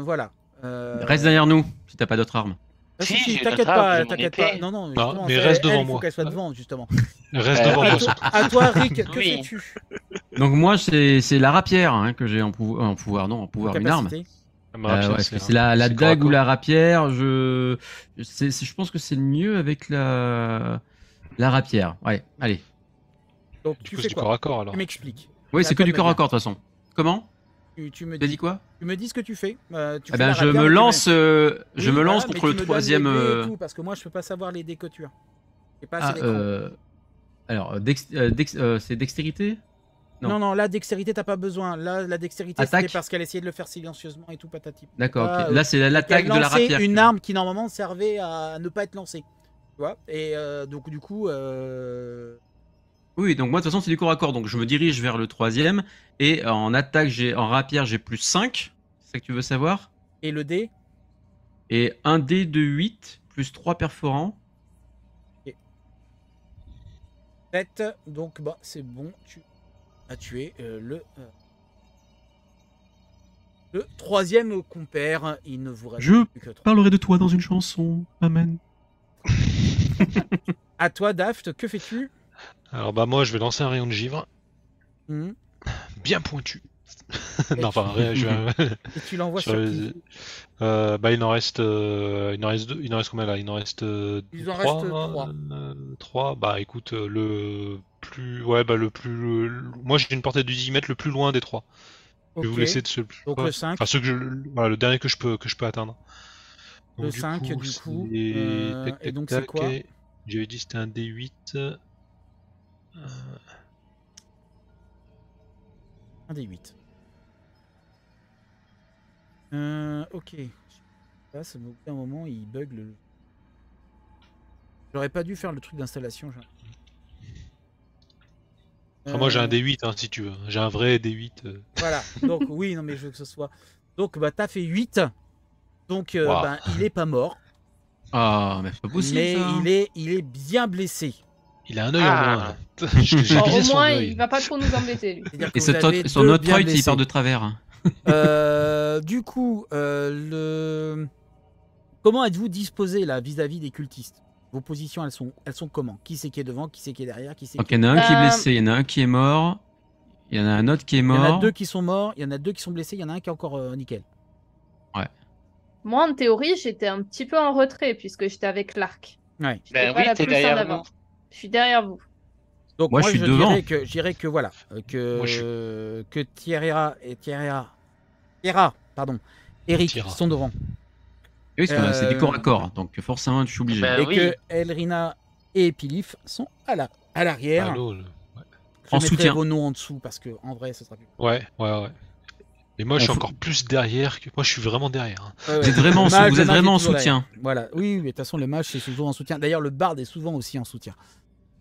voilà. Reste derrière nous si t'as pas d'autres armes. Si, j'ai une t'inquiète rave, pas, j'ai mon t'inquiète pas. épée. Non, non, Non, justement, mais c'est reste devant elle, il faut moi. qu'elle soit devant, justement. Reste devant moi. À toi, Rick, que Oui. fais-tu? Donc moi c'est la rapière hein, que j'ai en pouvoir une arme. Capacité. Ouais, c'est la dague ou la rapière. Je pense que c'est le mieux avec la rapière. Ouais, allez. Donc Du tu coup, fais c'est du quoi? corps à corps alors. Tu m'expliques. Oui, C'est c'est à que toi du de corps me à dire. corps de toute façon. Comment? Tu me T'as dis. dit quoi? Tu me dis ce que tu fais. Tu Eh fais ben la je rapière, me mais lance, Oui, voilà, mais contre le tu me donnes troisième. les dés et tout, parce que moi, je peux pas savoir les dés que tu as. J'ai pas assez d'écran. Alors c'est dextérité? Non, non, la dextérité, t'as pas besoin. Là, la dextérité, Attaque. c'était parce qu'elle essayait de le faire silencieusement et tout patati. D'accord. Ah, Ok. Là c'est l'attaque de la rapière. Une arme qui normalement servait à ne pas être lancée. Tu vois? Et donc du coup, Oui, donc moi de toute façon c'est du corps à corps, donc je me dirige vers le troisième et en attaque en rapière j'ai plus 5, c'est ça que tu veux savoir? et le dé. Et un dé de 8 plus 3 perforants. 7, donc bah c'est bon, tu as tué le troisième compère. Il ne vous reste Je plus que 3. parlerai de toi dans une chanson, amen. À toi, Daft, que fais-tu? Alors bah moi je vais lancer un rayon de givre Mhm. bien pointu. Non, enfin je vais. Et tu l'envoies sur qui? Bah il en reste deux. Il en reste combien là? Il en reste Il en 3, reste 3. 3. Bah écoute, le plus. Ouais, bah le plus. Moi j'ai une portée de 10 mètres le plus loin des 3. Je vais vous laisser de ce plus. Donc le 5. Enfin, ceux que voilà, le dernier que je peux atteindre. Donc, Le 5, du coup. c'est- Et donc c'est quoi? J'avais dit c'était un D8. Un des 8. Ok. Là, ça me un moment, il bug le. J'aurais pas dû faire le truc d'installation. Enfin, moi j'ai un D8 hein, si tu veux. J'ai un vrai D8. Voilà. Donc oui, non mais je veux que ce soit. Donc bah t'as fait 8. Donc Wow. ben, il est pas mort. Ah, mais c'est pas possible Mais ça. il est bien blessé. Il a un œil Ah. en moins. J'ai Bon, visé au son moins, œil. il va pas trop nous embêter, lui. C'est-à-dire que Et vous avez son deux autre bien œil il blessés. part de travers. Du coup, comment êtes-vous disposé là vis-à-vis des cultistes? Vos positions, elles sont comment? Qui c'est qui est devant? Qui c'est qui est derrière? Qui c'est Donc qui... il y en a un qui est Euh, blessé, il y en a un qui est mort, il y en a un autre qui est Il y en a mort. 2 qui sont morts, il y en a 2 qui sont blessés, il y en a un qui est encore nickel. Moi, en théorie, j'étais un petit peu en retrait puisque j'étais avec l'arc. Ouais. J'étais Ben pas oui, la t'es plus en derrière avant. nous. Je suis derrière vous. Donc Moi, je suis devant. je dirais que voilà, Moi, que Thierra et Eric Thierra. sont devant. Oui, parce que c'est du corps à corps, donc forcément je suis obligé. Ben et oui. que Elrina et Pilif sont à l'arrière. Allô, Je En mettrai soutien. vos noms en dessous parce que en vrai, ce sera plus. Ouais. Et moi je suis On encore plus derrière que. Moi je suis vraiment derrière. Hein. Ouais, ouais. Vous êtes vraiment, Le mage vous êtes est vraiment en toujours soutien. derrière. Voilà. Oui, mais de toute façon, le mage c'est toujours en soutien. D'ailleurs, le barde est souvent aussi en soutien.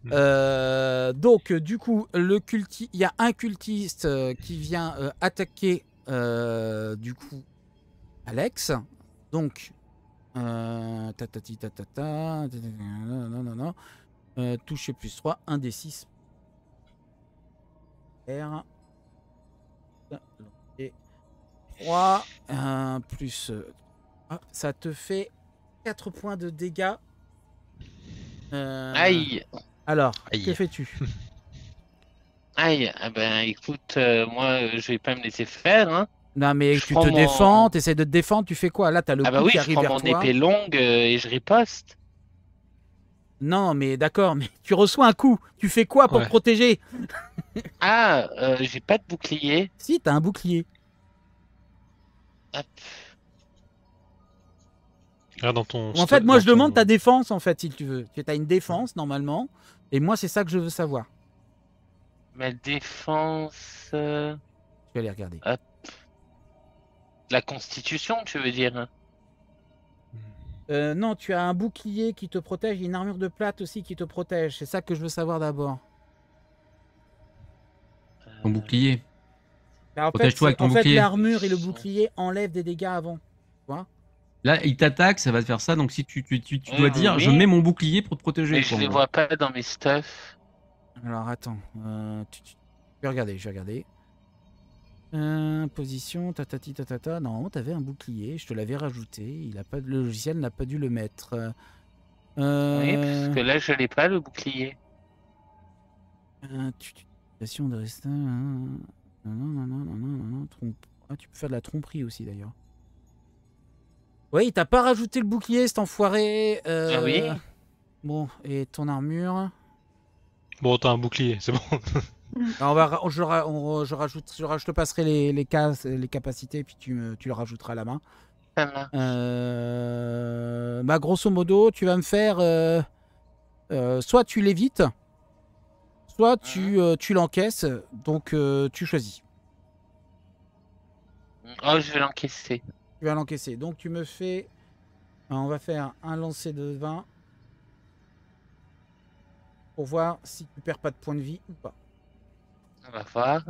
Donc, du coup, il y a un cultiste qui vient attaquer du coup Alex. Donc, tatati tatata, non. Toucher plus 3, 1 des 6. R. Et 3, plus. Ça te fait 4 points de dégâts. Aïe. Alors, Aïe. que fais-tu? Aïe. Ah ben écoute, moi je vais pas me laisser faire. Hein. Non, mais Je tu prends te mon- défends, t'essaies de te défendre, tu fais quoi? Là, t'as le Ah bah coup oui, qui je arrive prends vers mon toi. épée longue et je riposte. Non, mais d'accord, mais tu reçois un coup. Tu fais quoi pour te protéger? Ah, j'ai pas de bouclier. Si, t'as un bouclier. Hop. Ah, dans ton En fait, moi, je demande ta défense, en fait, si tu veux. Tu as une défense, normalement. Et moi, c'est ça que je veux savoir. Ma défense... Je vais aller regarder. Hop. La constitution, tu veux dire? Non, tu as un bouclier qui te protège et une armure de plate aussi qui te protège. C'est ça que je veux savoir d'abord. Ton bouclier. En Protège-toi avec ton bouclier. L'armure et le bouclier enlèvent des dégâts avant. Tu vois? Là, il t'attaque, ça va te faire ça. Donc si tu dois dire, je mets mon bouclier pour te protéger. Mais je les vois pas dans mes stuffs. Alors attends. Je vais regarder. Position, tatati tatata. Non, t'avais un bouclier, je te l'avais rajouté. Le logiciel n'a pas dû le mettre. Oui, parce que là, je l'ai pas, le bouclier. Utilisation de reste. Non. Tu peux faire de la tromperie aussi d'ailleurs. Oui, il t'a pas rajouté le bouclier, cet enfoiré. Ah oui. Bon, et ton armure? Bon, t'as un bouclier, c'est bon. Alors, je te passerai les capacités, puis tu le rajouteras à la main. Ça marche. Bah, grosso modo, tu vas me faire... soit tu l'évites, soit tu l'encaisses, donc tu choisis. Oh, je vais l'encaisser. Tu vas l'encaisser. Donc tu me fais... On va faire un lancer de 20 pour voir si tu perds pas de points de vie ou pas. On va voir.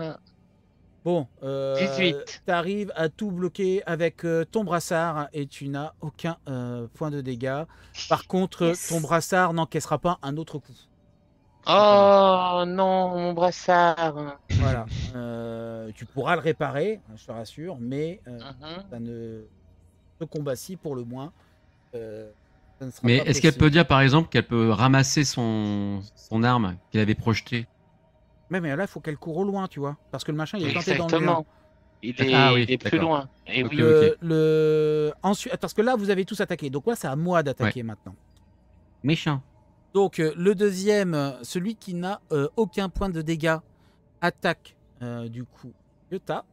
Bon, 18. tu arrives à tout bloquer avec ton brassard et tu n'as aucun point de dégâts. Par contre, ton brassard n'encaissera pas un autre coup. Oh non, mon brassard. Voilà. Tu pourras le réparer, je te rassure, mais ça ne... Ce combat-ci, pour le moins, ça ne sera Mais pas est-ce qu'elle possible. peut dire, par exemple, qu'elle peut ramasser son arme qu'elle avait projetée? Mais là, il faut qu'elle court au loin, tu vois. Parce que le machin, il est planté dans le mur. Exactement. Il est plus loin. Et Ok, oui. ok. Ensuite, parce que là, vous avez tous attaqué. Donc là, c'est à moi d'attaquer maintenant. Méchant. Donc, le deuxième, celui qui n'a aucun point de dégâts, attaque du coup Yuta.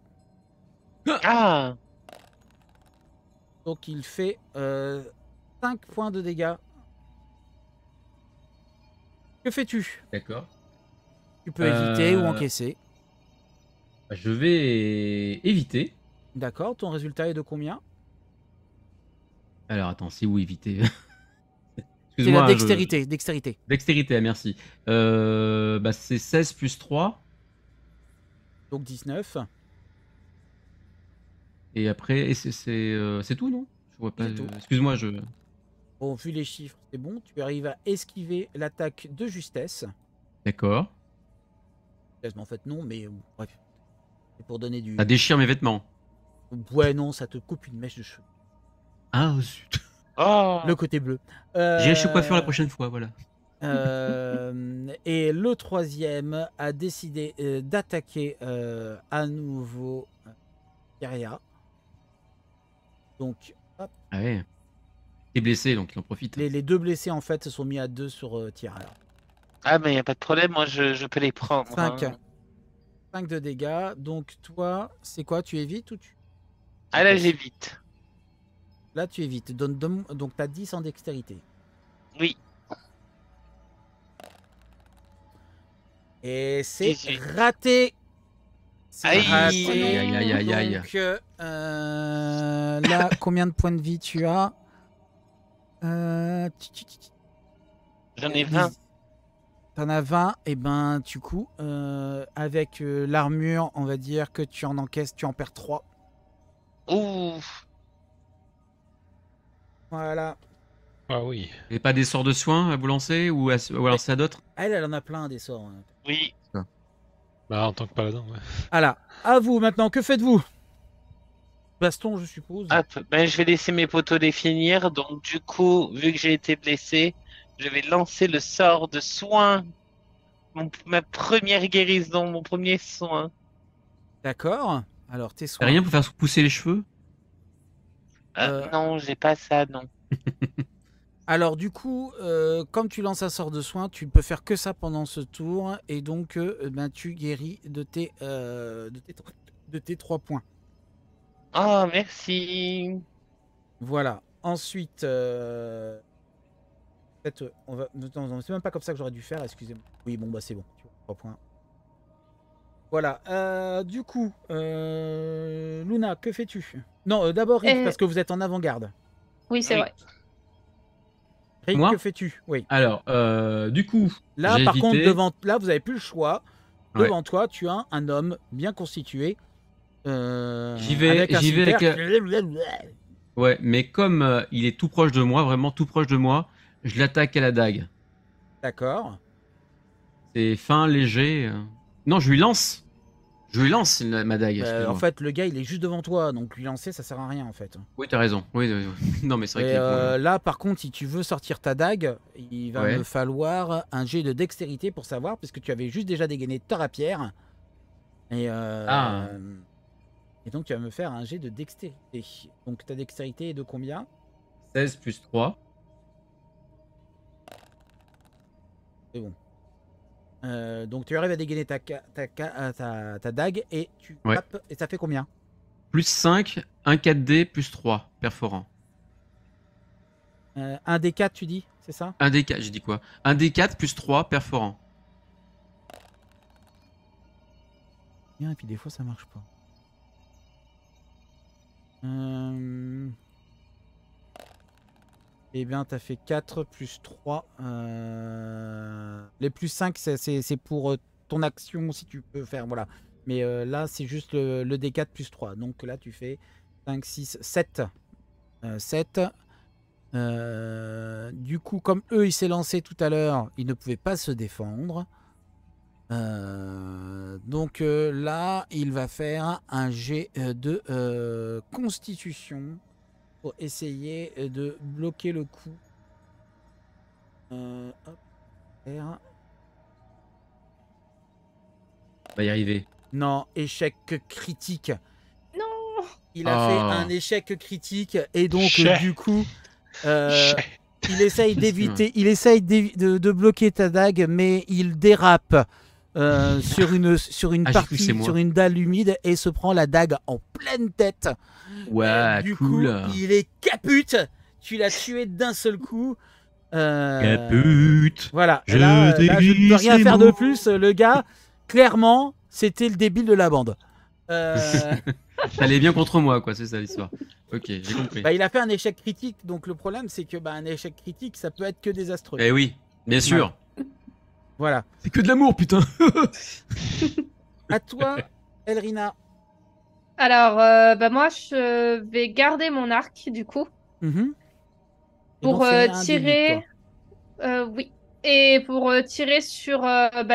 Ah. Donc, il fait 5 points de dégâts. Que fais-tu? D'accord. Tu peux éviter ou encaisser. Je vais éviter. D'accord, ton résultat est de combien? Alors attends, c'est où éviter? C'est la dextérité. Dextérité, merci. C'est 16 plus 3. Donc 19. Et après, c'est tout, non? Je vois pas. C'est tout. Excuse-moi, Bon, vu les chiffres, c'est bon. Tu arrives à esquiver l'attaque de justesse. D'accord. En fait, non, mais bref. C'est pour donner du... Ça déchire mes vêtements. Ouais, non, ça te coupe une mèche de cheveux. Ah, zut. Oh. Le côté bleu. J'irai chez coiffeur la prochaine fois, voilà. Et le troisième a décidé d'attaquer à nouveau Kyria. Donc, hop. Ah ouais. Il est blessé, donc il en profite. Les deux blessés, en fait, se sont mis à 2 sur Kyria. Ah, mais il n'y a pas de problème, moi je peux les prendre. 5. Hein. 5 de dégâts. Donc, toi, c'est quoi? Tu évites ou tu... Ah, là, j'évite. Là, tu évites. Donc, tu as 10 en dextérité. Oui. Et c'est raté. Aïe. Raté. Aïe. Donc, là, combien de points de vie tu as? J'en ai 20. T'en as 20. Et ben, du coup, avec l'armure, on va dire que tu en encaisses, tu en perds 3. Ouf. Voilà. Ah oui. Et pas des sorts de soins à vous lancer ou à lancer à d'autres? Elle en a plein des sorts. Hein. Oui. Bah, en tant que paladin, ouais. Voilà. À vous maintenant. Que faites-vous? Baston, je suppose. Hop. Ben, je vais laisser mes poteaux définir. Donc, du coup, vu que j'ai été blessé, je vais lancer le sort de soin. Ma première guérison, mon premier soin. D'accord. Alors, tes soins. T'as rien pour faire pousser les cheveux? Non, j'ai pas ça, non. Alors du coup, comme tu lances un sort de soin, tu ne peux faire que ça pendant ce tour, et donc tu guéris de tes 3 points. Ah, merci. Voilà. Ensuite, peut-être, on va... Non, c'est même pas comme ça que j'aurais dû faire, excusez-moi. Oui, bon, bah c'est bon. 3 points. Voilà. Du coup, Luna, que fais-tu? Non, d'abord Rick, parce que vous êtes en avant-garde. Oui, c'est vrai. Rick, Moi que fais-tu? Oui. Alors, du coup, là, j'ai par évité... contre, là, vous n'avez plus le choix. Devant toi, tu as un homme bien constitué. J'y vais avec... Ouais, mais comme il est tout proche de moi, vraiment tout proche de moi, je l'attaque à la dague. D'accord. C'est fin, léger. Non, je lui lance. Je lui lance ma dague. En fait, le gars, il est juste devant toi, donc lui lancer, ça sert à rien, en fait. Oui, t'as raison. Oui. Non, mais c'est vrai que... là, par contre, si tu veux sortir ta dague, il va me falloir un jet de dextérité pour savoir, parce que tu avais juste déjà dégainé ta rapière. Et donc, tu vas me faire un jet de dextérité. Donc, ta dextérité est de combien? 16 plus 3. C'est bon. Donc, tu arrives à dégainer ta dague et tu tapes. Et ça fait combien? Plus 5, un 4D plus 3, perforant. Un D4, tu dis? C'est ça? Un D4, j'ai dit quoi? Un D4 plus 3, perforant. Bien, et puis des fois, ça marche pas. Eh bien, t'as fait 4 plus 3. Les plus 5, c'est pour ton action, si tu peux faire. Voilà. Mais là, c'est juste le D4 plus 3. Donc là, tu fais 5, 6, 7. 7. Du coup, comme eux, il s'est lancé tout à l'heure, ils ne pouvaient pas se défendre. Donc là, il va faire un jet de constitution pour essayer de bloquer le coup. Hop, R. On va y arriver. Non, échec critique. Non. Il a fait un échec critique et donc du coup, il essaye d'éviter, il essaye de bloquer ta dague, mais il dérape sur une partie, sur une dalle humide et se prend la dague en pleine tête. Ouais, du cool. coup, il est capute. Tu l'as tué d'un seul coup. Capute. Voilà. Là, je ne peux rien faire de plus. Le gars, clairement, c'était le débile de la bande. T'allais bien contre moi, quoi. C'est ça l'histoire. Ok, j'ai compris. Il a fait un échec critique. Donc le problème, c'est que un échec critique, ça peut être que désastreux. Eh oui, bien sûr. Voilà. C'est que de l'amour, putain. À toi, Elrina. Alors, moi, je vais garder mon arc, du coup. Pour tirer... oui. Et pour tirer sur,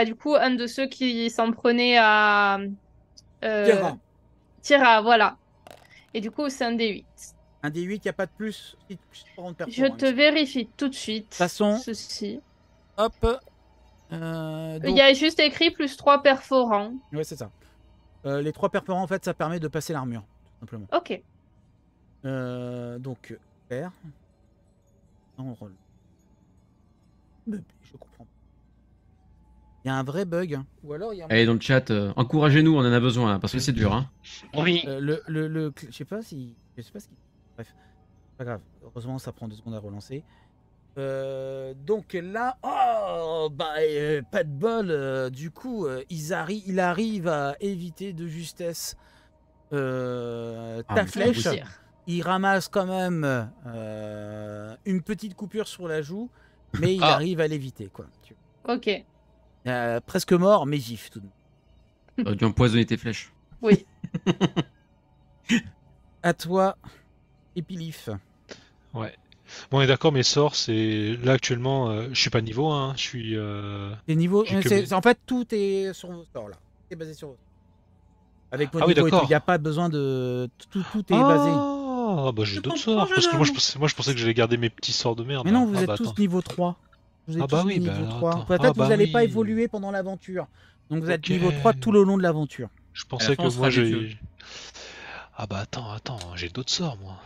du coup, un de ceux qui s'en prenait à... Tira, voilà. Et du coup, c'est un D8. Un D8, il n'y a pas de plus. Je te vérifie tout de suite. De toute façon, ceci. Hop. Il y a juste écrit plus 3 perforants. Ouais, c'est ça. Les 3 perforants, en fait, ça permet de passer l'armure, tout simplement. Ok. Donc, faire. On roll. Je comprends. Il y a un vrai bug. Ou alors il y a... Allez, dans le chat, encouragez-nous, on en a besoin, parce que c'est dur. Hein. Oui. Je sais pas si... Bref. Pas grave. Heureusement, ça prend 2 secondes à relancer. Donc là, pas de bol. Du coup, il arrive à éviter de justesse ta flèche. Il ramasse quand même une petite coupure sur la joue, mais il arrive à l'éviter, quoi. Ok. Presque mort, mais gif tout de même. T'aurais dû empoisonner tes flèches. Oui. À toi, Épilif. Ouais. Bon, on est d'accord, mes sorts, c'est... Là, actuellement, je suis pas niveau 1, je suis... Niveau... En fait, tout est sur vos sorts, là. C'est basé sur vos sorts. Avec vos niveaux et tout, il n'y a pas besoin de... Tout est basé. Ah, bah j'ai d'autres sorts, parce que moi, je pensais que j'allais garder mes petits sorts de merde. Mais non, vous êtes tous niveau 3. Vous êtes tous niveau 3. Peut-être que vous n'allez pas évoluer pendant l'aventure. Donc vous êtes niveau 3 tout le long de l'aventure. Je pensais que moi, j'ai... Ah bah attends, j'ai d'autres sorts, moi.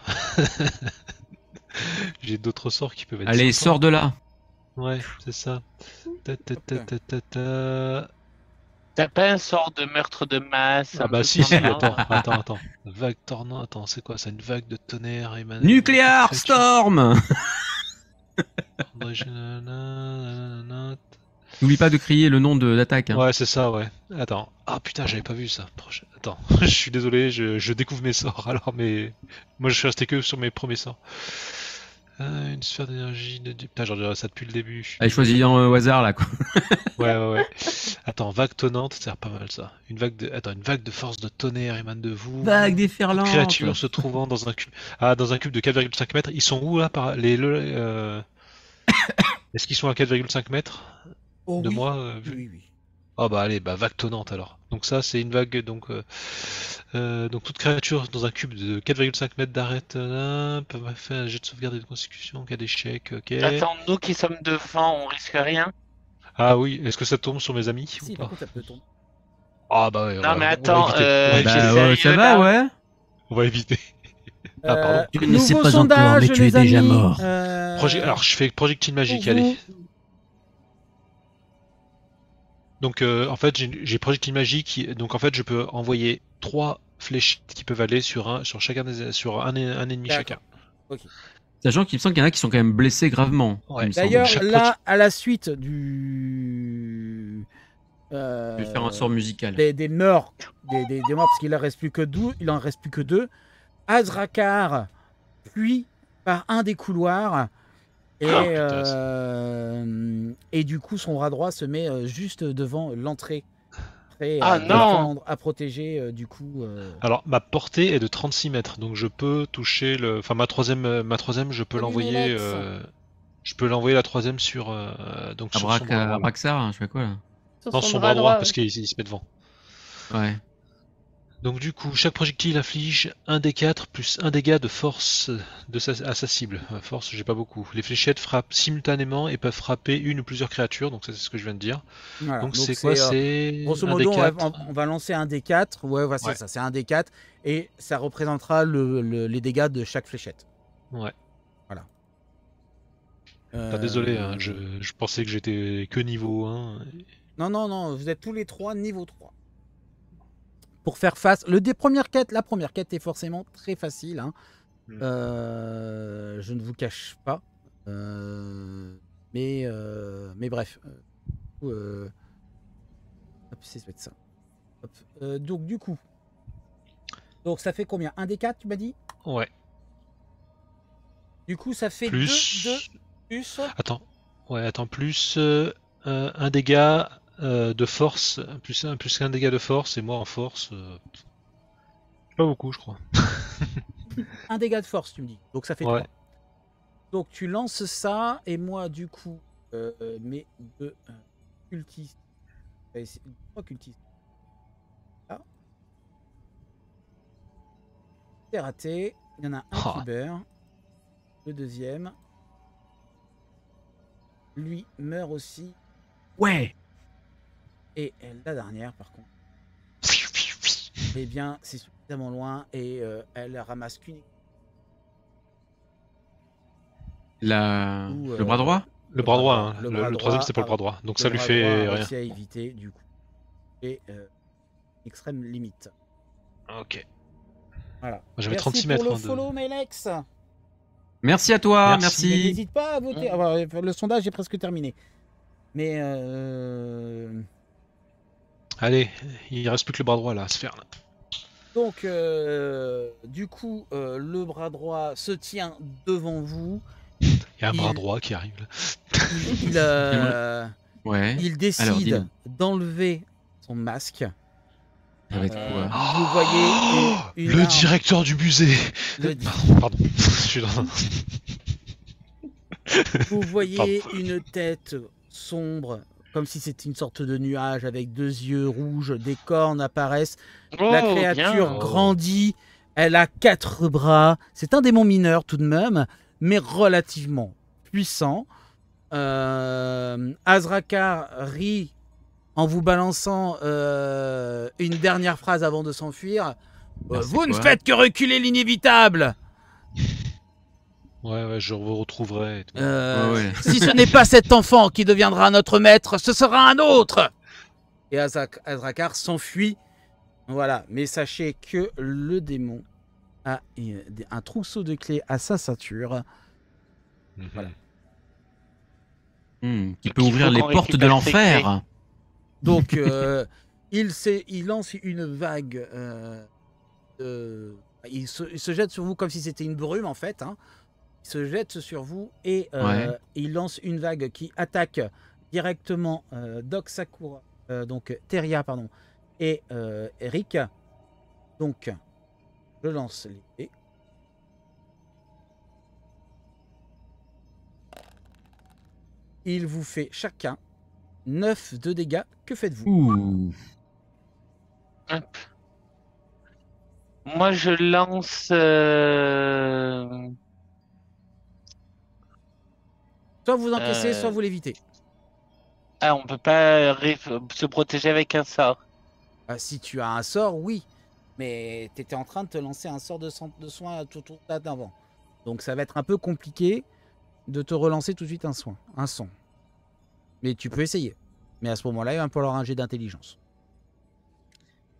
J'ai j'ai d'autres sorts qui peuvent être. Allez, sors de là. Ouais, c'est ça. T'as pas un sort de meurtre de masse? Ah bah si, attends. Vague tornant, attends, c'est quoi? C'est une vague de tonnerre émanant. Nucléaire Storm. N'oublie pas de crier le nom de l'attaque. Hein. Ouais, c'est ça, ouais. Attends. Ah putain, j'avais pas vu ça. Attends, je suis désolé, je découvre mes sorts alors, mais moi je suis resté que sur mes premiers sorts. Une sphère d'énergie de... Putain, j'en dirais ça depuis le début. Allez, choisis au hasard là quoi. Ouais. Attends, vague tonnante, ça sert pas mal ça. Une vague de force de tonnerre émane de vous. Vague déferlante. Créatures se trouvant dans un cube. Ah, dans un cube de 4,5 mètres. Ils sont où là Est-ce qu'ils sont à 4,5 mètres de moi Oui. Ah bah allez, vague tonnante alors. Donc ça c'est une vague donc toute créature dans un cube de 4,5 mètres d'arête peut faire un jet de sauvegarde et de constitution en cas d'échec. Ok. Attends, nous qui sommes devant, on risque rien? Ah oui, est-ce que ça tombe sur mes amis Si, ou par pas? contre, ça peut tomber. Ah bah ouais. Non mais attends, ça va, ouais. On va éviter. Ah pardon. Tu ne sais nouveau pas encore, sondage, mais tu es les déjà amis. mort. Alors je fais projectile magique, pour allez. vous. Donc en fait j'ai projectile magique, donc en fait je peux envoyer 3 flèches qui peuvent aller sur un ennemi chacun. Ok. Sachant qu'il me semble qu'il y en a qui sont quand même blessés gravement. Ouais. il me semble. D'ailleurs, Chaque là, à la suite du... Je vais faire un sort musical. des morts, des morts, parce qu'il en reste plus que 2, Azrakar fuit par un des couloirs et du coup son bras droit se met juste devant l'entrée, prêt à défendre, à protéger du coup. Alors ma portée est de 36 mètres, donc je peux toucher ma troisième je peux l'envoyer. Je peux l'envoyer la troisième sur donc sur son bras droit. Abraxar, je fais quoi là? Dans son bras droit parce qu'il se met devant. Ouais. Donc du coup, chaque projectile inflige 1d4 plus 1 dégât de force à sa cible. Force, j'ai pas beaucoup. Les fléchettes frappent simultanément et peuvent frapper une ou plusieurs créatures, donc ça c'est ce que je viens de dire. Voilà. Donc c'est quoi? C'est grosso modo, on va lancer un D4. Ouais, c'est ça, c'est un D4 et ça représentera les dégâts de chaque fléchette. Ouais. Voilà. Désolé, hein, je pensais que j'étais que niveau 1. Non, vous êtes tous les 3 niveau 3. Pour faire face, la première quête est forcément très facile. Hein. Je ne vous cache pas. Mais bref. Hop, c'est ça. Hop. Donc du coup. Donc ça fait combien? 1 des 4, tu m'as dit? Ouais. Du coup, ça fait plus... 2 plus. Attends, plus un dégât de force, plus qu'un dégât de force, et moi en force, pas beaucoup, je crois. Un dégât de force, tu me dis. Donc ça fait 3. Donc tu lances ça, et moi, du coup, mes 2 cultistes. 3 cultistes. Là. C'est raté. Il y en a un qui meurt. Le deuxième. Lui meurt aussi. Ouais. Et la dernière, par contre, eh bien, c'est suffisamment loin et elle ramasse qu'une. Le bras droit? Le bras droit, hein. Le troisième, c'était pas le bras droit. Donc ça lui fait rien. À éviter, du coup. Et extrême limite. Ok. Voilà. J'avais 36 mètres. Pour le follow, Melex. Merci à toi, merci. N'hésite pas à voter. Alors, le sondage est presque terminé. Mais allez, il reste plus que le bras droit là, à se faire. Là. Donc, du coup, le bras droit se tient devant vous. Il y a un bras droit qui arrive là. Il décide d'enlever son masque. Avec quoi vous voyez le directeur du musée. Pardon, je suis dans. Vous voyez une tête sombre, comme si c'était une sorte de nuage avec 2 yeux rouges, des cornes apparaissent. La créature grandit, elle a 4 bras. C'est un démon mineur tout de même, mais relativement puissant. Azrakar rit en vous balançant une dernière phrase avant de s'enfuir. Vous ne faites que reculer l'inévitable. Ouais, je vous retrouverai. Et tout. Si ce n'est pas cet enfant qui deviendra notre maître, ce sera un autre. Et Azrakar s'enfuit. Voilà, mais sachez que le démon a un trousseau de clés à sa ceinture. Voilà. Qui peut ouvrir les portes de l'enfer. Donc, il lance une vague. Il se jette sur vous comme si c'était une brume, en fait. Hein. Il se jette sur vous et il lance une vague qui attaque directement Doc Sakura, donc Teria, pardon, et Eric. Donc, je lance les dés. Il vous fait chacun 9 de dégâts. Que faites-vous? Moi, je lance... Soit vous encaissez, soit vous l'évitez. Ah, on peut pas se protéger avec un sort. Si tu as un sort, oui. Mais tu étais en train de te lancer un sort de soin tout d'avant. Donc ça va être un peu compliqué de te relancer tout de suite un son. Mais tu peux essayer. Mais à ce moment-là, il va falloir un jet d'intelligence.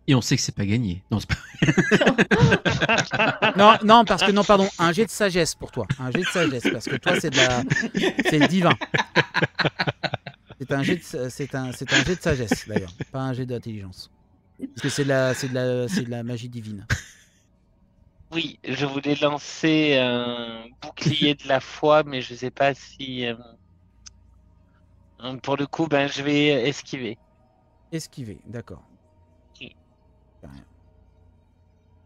Et on sait que c'est pas gagné. Non, c'est pas... non, parce que non, pardon, un jet de sagesse pour toi. Un jet de sagesse, parce que toi, c'est le divin. C'est un jet de sagesse, d'ailleurs, pas un jet d'intelligence. Parce que c'est de la magie divine. Oui, je voulais lancer un bouclier de la foi, mais je sais pas si... pour le coup, je vais esquiver. Esquiver, d'accord. Oui.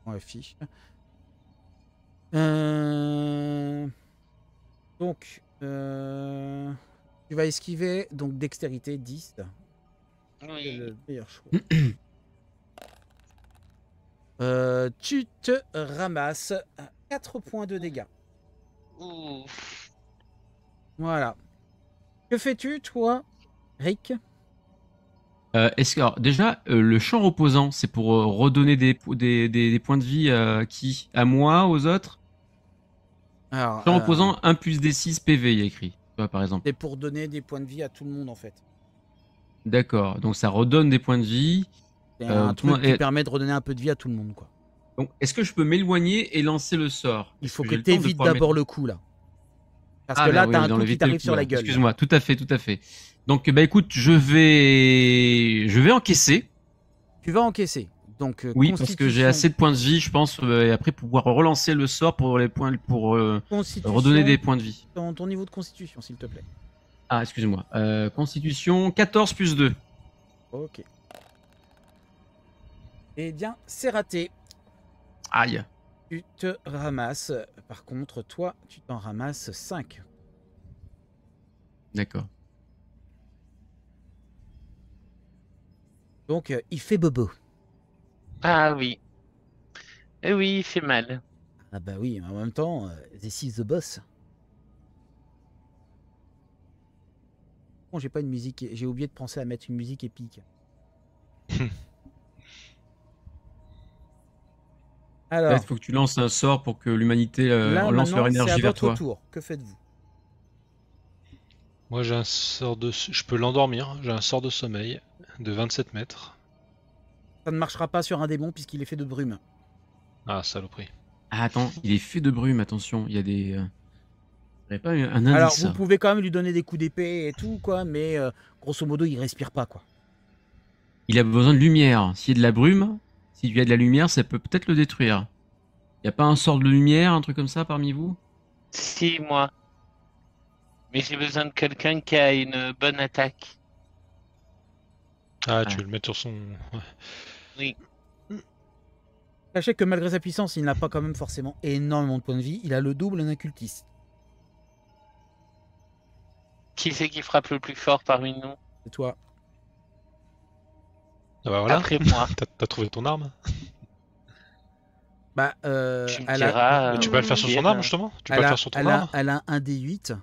On affiche. Donc, tu vas esquiver, donc dextérité 10. Oui. C'est le meilleur choix. Tu te ramasses 4 points de dégâts. Ouf. Voilà. Que fais-tu, toi, Rick? Alors, déjà, le champ reposant, c'est pour redonner des points de vie à qui? À moi, aux autres? Alors, champ reposant, 1 plus D6 PV, il y a écrit. Toi, par exemple. C'est pour donner des points de vie à tout le monde, en fait. D'accord, donc ça redonne des points de vie. C'est un truc qui permet de redonner un peu de vie à tout le monde, quoi. Donc, est-ce que je peux m'éloigner et lancer le sort? Il faut que tu évites d'abord le coup, là. Parce que là, t'as un coup qui t'arrive sur la gueule. Excuse-moi, tout à fait. Donc, écoute, je vais encaisser. Tu vas encaisser. Donc, oui, parce que j'ai assez de points de vie, je pense, et après pouvoir relancer le sort pour redonner des points de vie. Ton niveau de constitution, s'il te plaît. Ah, excuse-moi. Constitution 14 plus 2. Ok. Eh bien, c'est raté. Aïe. Tu te ramasses. Par contre, toi, tu t'en ramasses 5. D'accord. Donc, il fait bobo. Ah oui. Et oui, il fait mal. Ah bah oui, en même temps, this is the boss. Bon, j'ai pas une musique, j'ai oublié de penser à mettre une musique épique. Alors, il faut que tu lances un sort pour que l'humanité lance leur énergie vers toi. Tour. Que faites-vous? Moi, j'ai un sort de... Je peux l'endormir. J'ai un sort de sommeil de 27 mètres. Ça ne marchera pas sur un démon puisqu'il est fait de brume. Ah, saloperie. Ah, attends, il est fait de brume, attention. Il y a des... Il n'y pas un indice. Alors, vous pouvez quand même lui donner des coups d'épée et tout, quoi, mais grosso modo, il respire pas, quoi. Il a besoin de lumière. S'il y a de la brume, s'il y a de la lumière, ça peut peut-être le détruire. Il n'y a pas un sort de lumière, un truc comme ça parmi vous? Si, moi. Mais j'ai besoin de quelqu'un qui a une bonne attaque. Ah, tu veux le mettre sur son... Oui. Sachez que malgré sa puissance, il n'a pas quand même forcément énormément de points de vie. Il a le double d'un cultiste. Qui c'est qui frappe le plus fort parmi nous? C'est toi. Ah bah voilà. Après moi. T'as trouvé ton arme? Bah, tu me diras, tu peux le faire sur son arme, justement? Tu peux le faire sur ton arme? Elle a un D8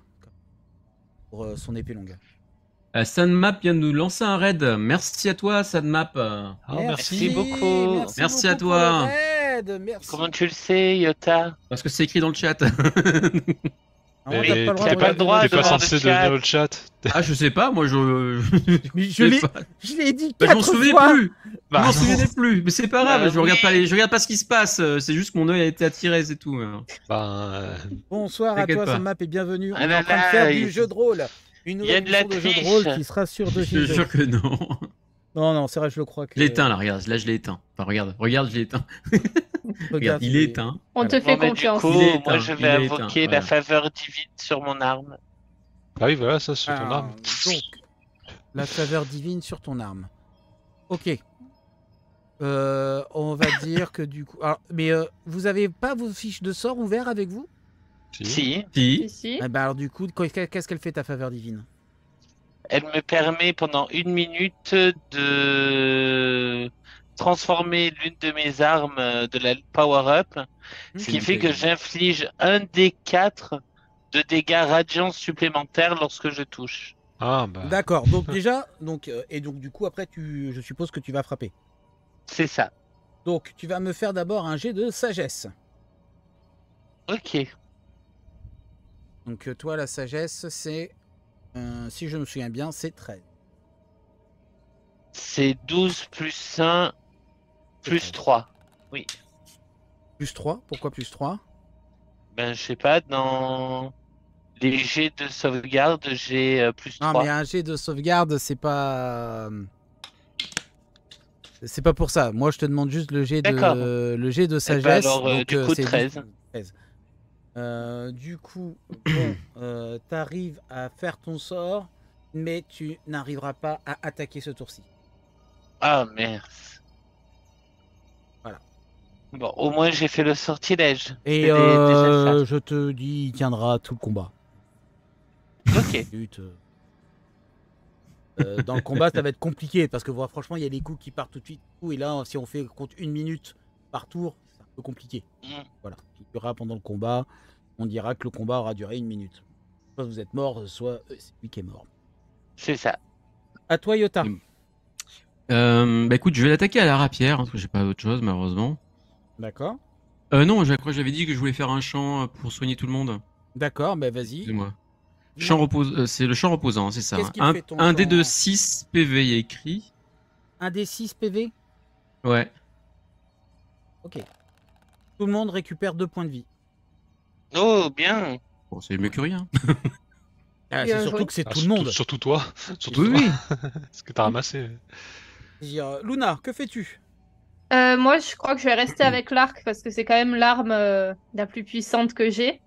pour son épée longue. Sanmap vient de nous lancer un raid. Merci à toi, Sanmap. Merci beaucoup. Merci à toi. Merci. Comment tu le sais, Yota? Parce que c'est écrit dans le chat. Mais t'es pas censé devenir le chat. Ah, je sais pas, moi je je l'ai dit 4 fois. Je m'en souvenais plus. Je m'en souvenais plus. Mais c'est pas grave, je regarde pas ce qui se passe. C'est juste que mon œil a été attiré, c'est tout. Bonsoir à toi, Sommap, et bienvenue. On est en train de faire du jeu de rôle. Une nouvelle émission de jeu de rôle qui sera sur Je te jure que non. Non, c'est vrai, je le crois que... Je l'ai éteint là, regarde, là je l'ai éteint. Enfin, regarde, je l'ai éteint. Regarde, il est éteint. On te fait confiance. Du coup, moi je vais invoquer la faveur divine sur mon arme. Ah oui, voilà, ça sur ton arme. Donc, la faveur divine sur ton arme. Ok. On va dire que du coup... Alors, mais vous avez pas vos fiches de sort ouvertes avec vous? Si. Alors du coup, qu'est-ce qu'elle fait ta faveur divine? Elle me permet pendant 1 minute de transformer l'une de mes armes de la power-up, ce qui fait que j'inflige 1 des 4 de dégâts radiants supplémentaires lorsque je touche. Ah bah. D'accord, donc déjà, et donc du coup après je suppose que tu vas frapper. C'est ça. Donc tu vas me faire d'abord un jet de sagesse. Ok. Donc toi la sagesse c'est... si je me souviens bien, c'est 13. C'est 12 plus 1 plus 3. Oui. Plus 3? Pourquoi plus 3? Ben, je sais pas, dans les jets de sauvegarde, j'ai plus 3. Non, mais un jet de sauvegarde, c'est pas... C'est pas pour ça. Moi, je te demande juste le jet de sagesse. Alors, donc, du coup, 13. Du coup, bon, t'arrives à faire ton sort, mais tu n'arriveras pas à attaquer ce tour-ci. Ah merde. Voilà. Bon, au moins j'ai fait le sortilège. Et je te dis, il tiendra tout le combat. Ok. Dans le combat, ça va être compliqué parce que franchement, il y a des coups qui partent tout de suite. Et là, si on fait compte 1 minute par tour, c'est un peu compliqué. Voilà. Il durera pendant le combat. On dira que le combat aura duré 1 minute. Soit vous êtes mort, soit c'est lui qui est mort. C'est ça. À toi, Yota. Bah écoute, je vais l'attaquer à la rapière, parce que j'ai pas autre chose, malheureusement. D'accord. Non, je crois que j'avais dit que je voulais faire un chant pour soigner tout le monde. D'accord, bah vas-y. Excusez-moi. C'est le chant reposant, c'est ça. Un dé de 6 PV, il y a écrit. Un dé 6 PV? Ouais. Ok. Tout le monde récupère 2 points de vie. Oh, bien. Bon, c'est mieux que rien. C'est surtout que c'est tout le monde. Surtout toi. Surtout oui. Ce que t'as ramassé. Luna, que fais-tu? Moi, je crois que je vais rester avec l'arc parce que c'est quand même l'arme la plus puissante que j'ai.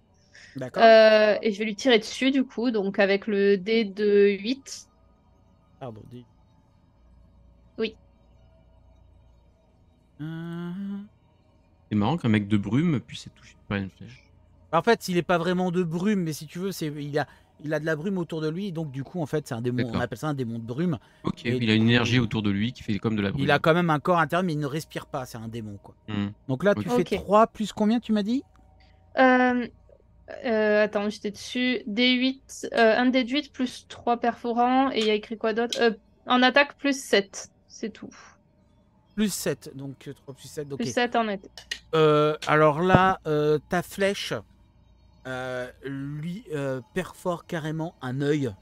D'accord. Et je vais lui tirer dessus, du coup, donc avec le dé de 8. Pardon, dé. Oui. C'est marrant qu'un mec de brume puisse être touché par une flèche. En fait, il est pas vraiment de brume, mais si tu veux, il a de la brume autour de lui, donc du coup, en fait, c'est un démon. On appelle ça un démon de brume. Ok, il a une énergie autour de lui qui fait comme de la brume. Il a quand même un corps intérieur, mais il ne respire pas, c'est un démon, quoi. Donc là, tu fais 3 plus combien, tu m'as dit? Attends, j'étais dessus. D8, un D8 plus 3 perforants, et il y a écrit quoi d'autre? En attaque, plus 7, c'est tout. Plus 7, donc 3 plus 7, ok. Plus 7 en attaque. Alors là, ta flèche lui perfore carrément un œil.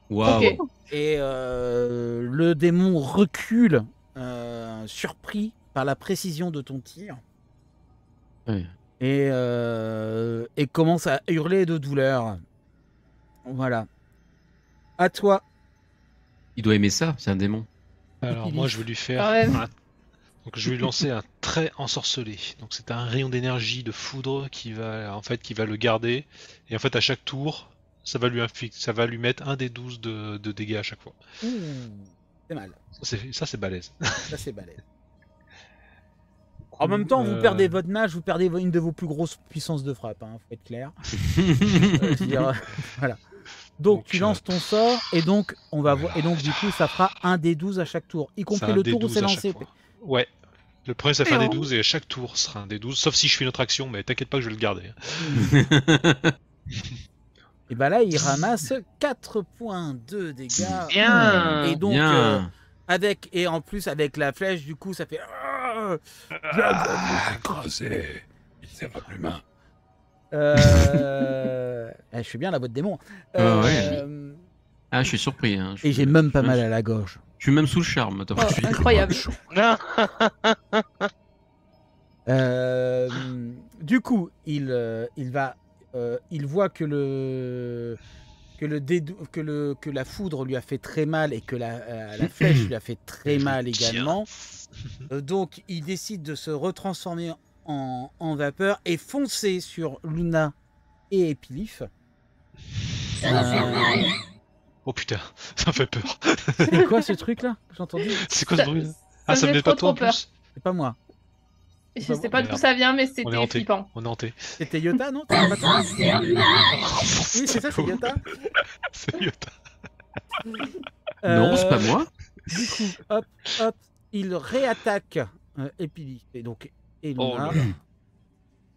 Waouh. Okay. Et le démon recule, surpris par la précision de ton tir. Ouais. Et commence à hurler de douleur. Voilà. À toi. Il doit aimer ça, c'est un démon. Alors moi je vais lui faire... Donc je vais lui lancer un trait ensorcelé. Donc c'est un rayon d'énergie de foudre qui va le garder. Et en fait à chaque tour, ça va lui mettre un des 12 de dégâts à chaque fois. C'est mal. Ça c'est balèze. Ça c'est balèze. En même temps, vous perdez votre mage, vous perdez une de vos plus grosses puissances de frappe, hein, faut être clair. Voilà. Donc tu lances ton sort et donc on va voir, et donc du coup ça fera un des 12 à chaque tour, y compris le tour où c'est lancé. Ouais. Le premier ça fait un des 12 et à chaque tour sera un des 12, sauf si je fais une autre action, mais t'inquiète pas que je vais le garder. Et bah là il ramasse 4 points de dégâts. Bien. Et donc et en plus avec la flèche du coup ça fait Crasé, misérable humain. Je fais bien la voix de démon. Ouais. Ah, je suis surpris. Hein. Et j'ai même pas mal à la gorge. Je suis même sous le charme. Oh, incroyable. Du coup, il voit que la foudre lui a fait très mal et que la flèche lui a fait très mal également. Donc, il décide de se retransformer en vapeur et foncer sur Luna et Epilif. Oh putain, ça me fait peur. C'est quoi ce truc-là? J'ai entendu. C'est quoi ce bruit là? Ah, ça me met pas toi en plus? C'est pas moi. Je sais pas d'où ça vient, mais c'était flippant. On est hanté. C'était Yota, non? Oui, c'est ça, c'est Yota. C'est Yota. Non, c'est pas moi. Du coup, hop, il réattaque Epilif et donc Luna.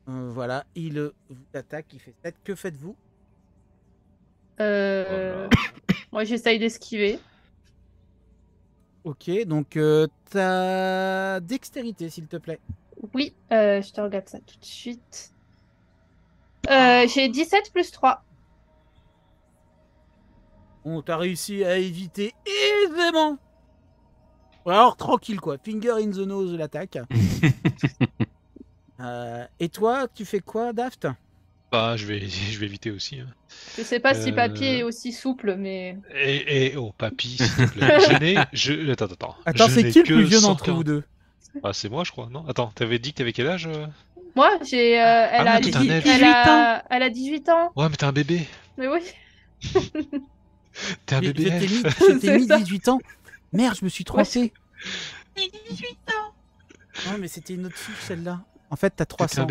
Voilà, il vous attaque, il fait 7. Que faites-vous? Moi, j'essaye d'esquiver. Ok, donc ta dextérité, s'il te plaît. Oui, je te regarde ça tout de suite. J'ai 17 plus 3. On t'a réussi à éviter aisément. Alors, tranquille, quoi. Finger in the nose, l'attaque. Et toi, tu fais quoi, Daft? Bah, je vais éviter aussi. Hein. Je sais pas si Papy est aussi souple, mais... Oh, Papy, s'il te plaît. Attends. Attends, c'est qui le plus vieux d'entre vous deux? Ah, c'est moi, je crois, non? Attends, t'avais dit que t'avais quel âge? Moi, j'ai... elle a 18 ans. Elle a 18 ans. Ouais, mais t'es un bébé. Mais oui. T'es un bébé. Je t'ai mis 18 ans. Merde, je me suis trompé. J'ai 18 ans. Non, mais c'était une autre fille, celle-là. En fait, t'as 300.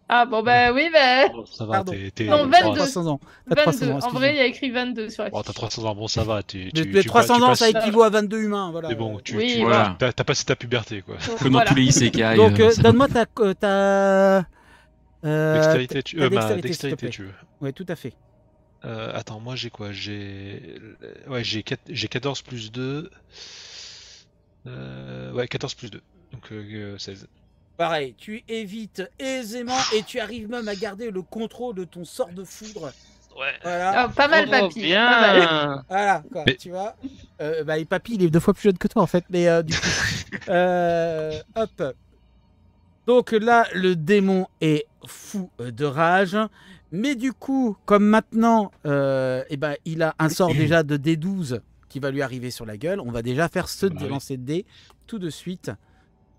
Ah bon, bah oui, bah... Oh, ça va, t'es... Non, 22. 300 ans. 22. En vrai, il y a écrit 22 sur la fiche. Oh, t'as 300 ans, bon, ça va. Les 300 ans, ça équivaut à 22 humains, voilà. C'est bon, voilà. t'as passé ta puberté, quoi. Comme dans tous les isekai. Donc, donne-moi ta... Dextérité, tu veux. Ouais, tout à fait. Attends, moi j'ai quoi? J'ai 14 plus 2. Ouais, 14 plus 2. Donc 16. Pareil, tu évites aisément et tu arrives même à garder le contrôle de ton sort de foudre. Ouais. Voilà. Oh, pas mal, Papy. Bien. Pas mal. Voilà, quoi, tu vois. Et Papy, il est 2 fois plus jeune que toi, en fait. Mais du coup... hop. Donc là, le démon est fou de rage. Mais du coup, comme maintenant, il a un sort déjà de D12 qui va lui arriver sur la gueule, on va déjà faire ce lancer de dés tout de suite